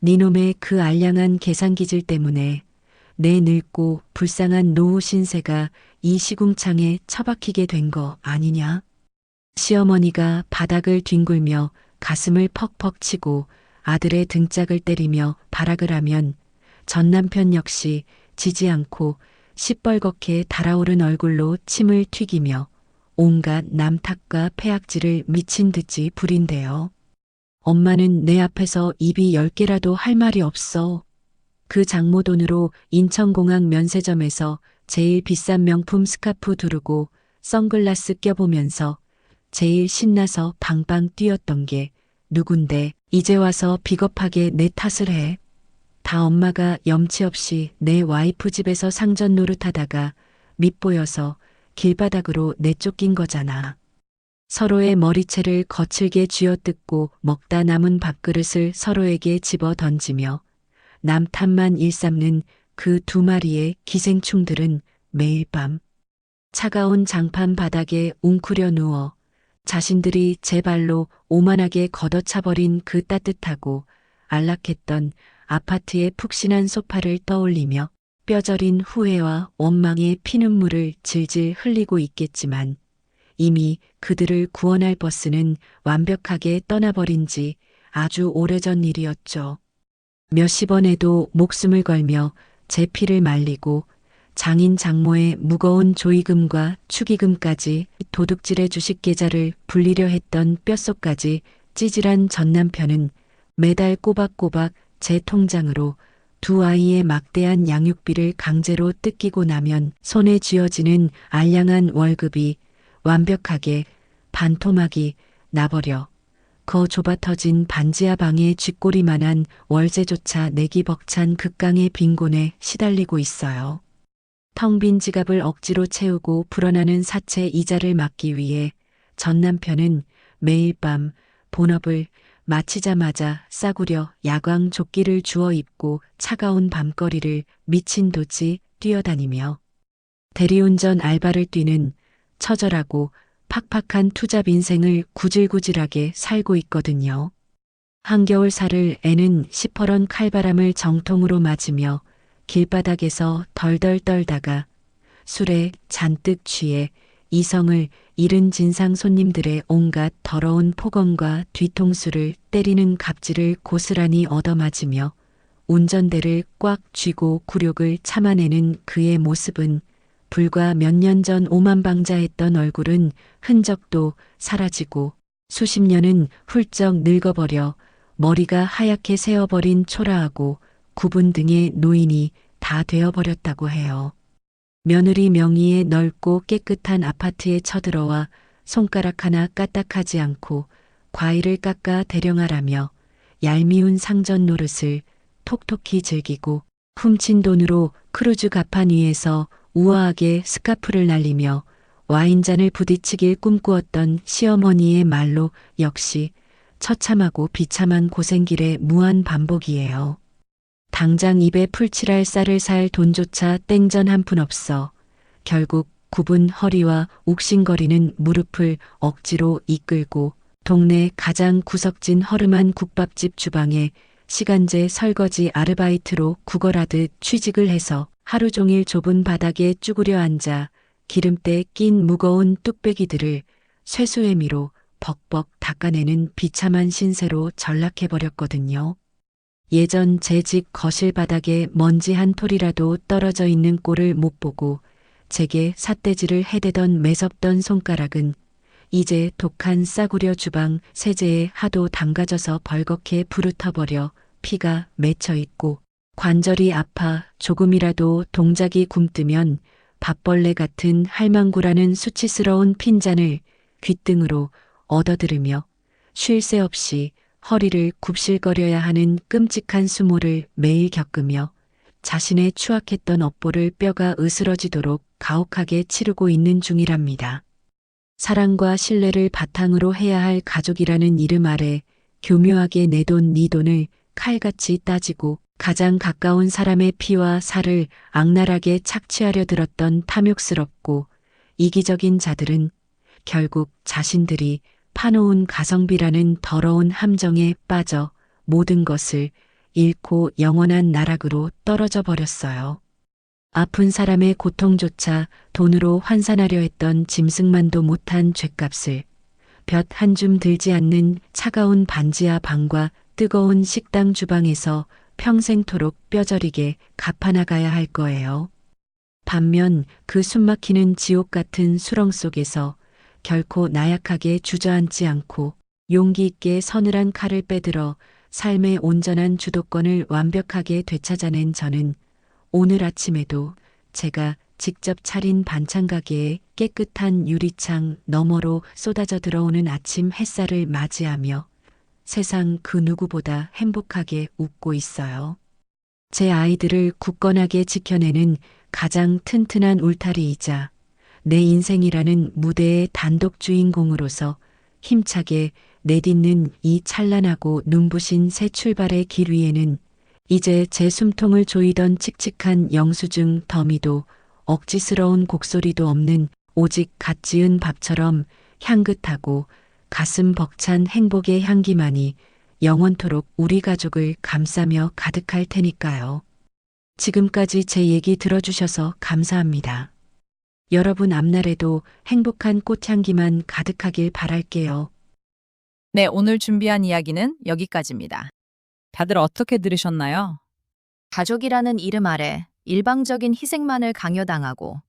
Speaker 1: 네놈의 그 알량한 계산기질 때문에 내 늙고 불쌍한 노후 신세가 이 시궁창에 처박히게 된 거 아니냐? 시어머니가 바닥을 뒹굴며 가슴을 퍽퍽 치고 아들의 등짝을 때리며 발악을 하면 전 남편 역시 지지 않고 시뻘겋게 달아오른 얼굴로 침을 튀기며 온갖 남탓과 폐악질을 미친 듯이 부린대요. 엄마는 내 앞에서 입이 10개라도 할 말이 없어. 그 장모 돈으로 인천공항 면세점에서 제일 비싼 명품 스카프 두르고 선글라스 껴보면서 제일 신나서 방방 뛰었던 게 누군데 이제 와서 비겁하게 내 탓을 해. 다 엄마가 염치 없이 내 와이프 집에서 상전 노릇하다가 밉보여서 길바닥으로 내쫓긴 거잖아. 서로의 머리채를 거칠게 쥐어뜯고 먹다 남은 밥그릇을 서로에게 집어 던지며 남 탓만 일삼는 그 두 마리의 기생충들은 매일 밤 차가운 장판 바닥에 웅크려 누워 자신들이 제 발로 오만하게 걷어차버린 그 따뜻하고 안락했던 아파트의 푹신한 소파를 떠올리며 뼈저린 후회와 원망의 피눈물을 질질 흘리고 있겠지만 이미 그들을 구원할 버스는 완벽하게 떠나버린 지 아주 오래전 일이었죠. 몇십 원에도 목숨을 걸며 제 피를 말리고 장인 장모의 무거운 조의금과 축의금까지 도둑질의 주식 계좌를 불리려 했던 뼛속까지 찌질한 전 남편은 매달 꼬박꼬박 제 통장으로 두 아이의 막대한 양육비를 강제로 뜯기고 나면 손에 쥐어지는 알량한 월급이 완벽하게 반토막이 나버려 거 좁아터진 반지하 방의 쥐꼬리만한 월세조차 내기 벅찬 극강의 빈곤에 시달리고 있어요. 텅 빈 지갑을 억지로 채우고 불어나는 사채 이자를 막기 위해 전 남편은 매일 밤 본업을 마치자마자 싸구려 야광 조끼를 주워 입고 차가운 밤거리를 미친 듯이 뛰어다니며 대리운전 알바를 뛰는 처절하고 팍팍한 투잡 인생을 구질구질하게 살고 있거든요. 한겨울 살을 애는 시퍼런 칼바람을 정통으로 맞으며 길바닥에서 덜덜 떨다가 술에 잔뜩 취해 이성을 잃은 진상 손님들의 온갖 더러운 폭언과 뒤통수를 때리는 갑질을 고스란히 얻어맞으며 운전대를 꽉 쥐고 굴욕을 참아내는 그의 모습은 불과 몇 년 전 오만방자했던 얼굴은 흔적도 사라지고 수십 년은 훌쩍 늙어버려 머리가 하얗게 새어버린 초라하고 구분 등의 노인이 다 되어버렸다고 해요. 며느리 명의의 넓고 깨끗한 아파트에 쳐들어와 손가락 하나 까딱하지 않고 과일을 깎아 대령하라며 얄미운 상전 노릇을 톡톡히 즐기고 훔친 돈으로 크루즈 갑판 위에서 우아하게 스카프를 날리며 와인잔을 부딪히길 꿈꾸었던 시어머니의 말로 역시 처참하고 비참한 고생길의 무한 반복이에요. 당장 입에 풀칠할 쌀을 살 돈조차 땡전 한 푼 없어 결국 굽은 허리와 욱신거리는 무릎을 억지로 이끌고 동네 가장 구석진 허름한 국밥집 주방에 시간제 설거지 아르바이트로 구걸하듯 취직을 해서 하루 종일 좁은 바닥에 쭈그려 앉아 기름때 낀 무거운 뚝배기들을 쇠수해미로 벅벅 닦아내는 비참한 신세로 전락해버렸거든요. 예전 제 집 거실 바닥에 먼지 한 톨이라도 떨어져 있는 꼴을 못 보고 제게 삿대질을 해대던 매섭던 손가락은 이제 독한 싸구려 주방 세제에 하도 담가져서 벌겋게 부르터버려 피가 맺혀 있고 관절이 아파 조금이라도 동작이 굼뜨면 밥벌레 같은 할망구라는 수치스러운 핀잔을 귓등으로 얻어들으며 쉴 새 없이 허리를 굽실거려야 하는 끔찍한 수모를 매일 겪으며 자신의 추악했던 업보를 뼈가 으스러지도록 가혹하게 치르고 있는 중이랍니다. 사랑과 신뢰를 바탕으로 해야 할 가족이라는 이름 아래 교묘하게 내 돈, 네 돈을 칼같이 따지고 가장 가까운 사람의 피와 살을 악랄하게 착취하려 들었던 탐욕스럽고 이기적인 자들은 결국 자신들이 파놓은 가성비라는 더러운 함정에 빠져 모든 것을 잃고 영원한 나락으로 떨어져 버렸어요. 아픈 사람의 고통조차 돈으로 환산하려 했던 짐승만도 못한 죗값을 볕 한 줌 들지 않는 차가운 반지하 방과 뜨거운 식당 주방에서 평생토록 뼈저리게 갚아나가야 할 거예요. 반면 그 숨막히는 지옥 같은 수렁 속에서 결코 나약하게 주저앉지 않고 용기 있게 서늘한 칼을 빼들어 삶의 온전한 주도권을 완벽하게 되찾아낸 저는 오늘 아침에도 제가 직접 차린 반찬 가게의 깨끗한 유리창 너머로 쏟아져 들어오는 아침 햇살을 맞이하며 세상 그 누구보다 행복하게 웃고 있어요. 제 아이들을 굳건하게 지켜내는 가장 튼튼한 울타리이자 내 인생이라는 무대의 단독 주인공으로서 힘차게 내딛는 이 찬란하고 눈부신 새 출발의 길 위에는 이제 제 숨통을 조이던 칙칙한 영수증 더미도 억지스러운 곡소리도 없는 오직 갓 지은 밥처럼 향긋하고 가슴 벅찬 행복의 향기만이 영원토록 우리 가족을 감싸며 가득할 테니까요. 지금까지 제 얘기 들어주셔서 감사합니다. 여러분 앞날에도 행복한 꽃향기만 가득하길 바랄게요.
Speaker 2: 네, 오늘 준비한 이야기는 여기까지입니다. 다들 어떻게 들으셨나요? 가족이라는 이름 아래 일방적인 희생만을 강요당하고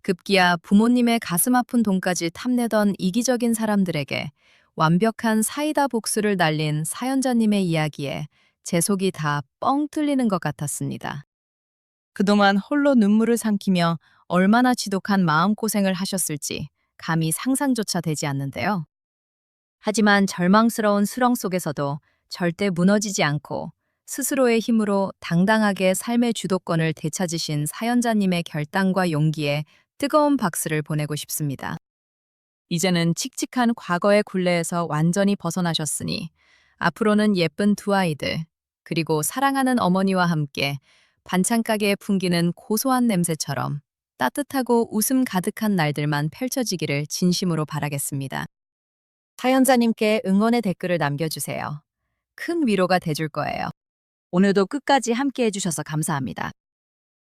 Speaker 2: 급기야 부모님의 가슴 아픈 돈까지 탐내던 이기적인 사람들에게 완벽한 사이다 복수를 날린 사연자님의 이야기에 제 속이 다 뻥 뚫리는 것 같았습니다. 그동안 홀로 눈물을 삼키며 얼마나 지독한 마음고생을 하셨을지 감히 상상조차 되지 않는데요. 하지만 절망스러운 수렁 속에서도 절대 무너지지 않고 스스로의 힘으로 당당하게 삶의 주도권을 되찾으신 사연자님의 결단과 용기에 뜨거운 박수를 보내고 싶습니다. 이제는 칙칙한 과거의 굴레에서 완전히 벗어나셨으니 앞으로는 예쁜 두 아이들, 그리고 사랑하는 어머니와 함께 반찬가게에 풍기는 고소한 냄새처럼 따뜻하고 웃음 가득한 날들만 펼쳐지기를 진심으로 바라겠습니다. 사연자님께 응원의 댓글을 남겨주세요. 큰 위로가 돼줄 거예요. 오늘도 끝까지 함께 해주셔서 감사합니다.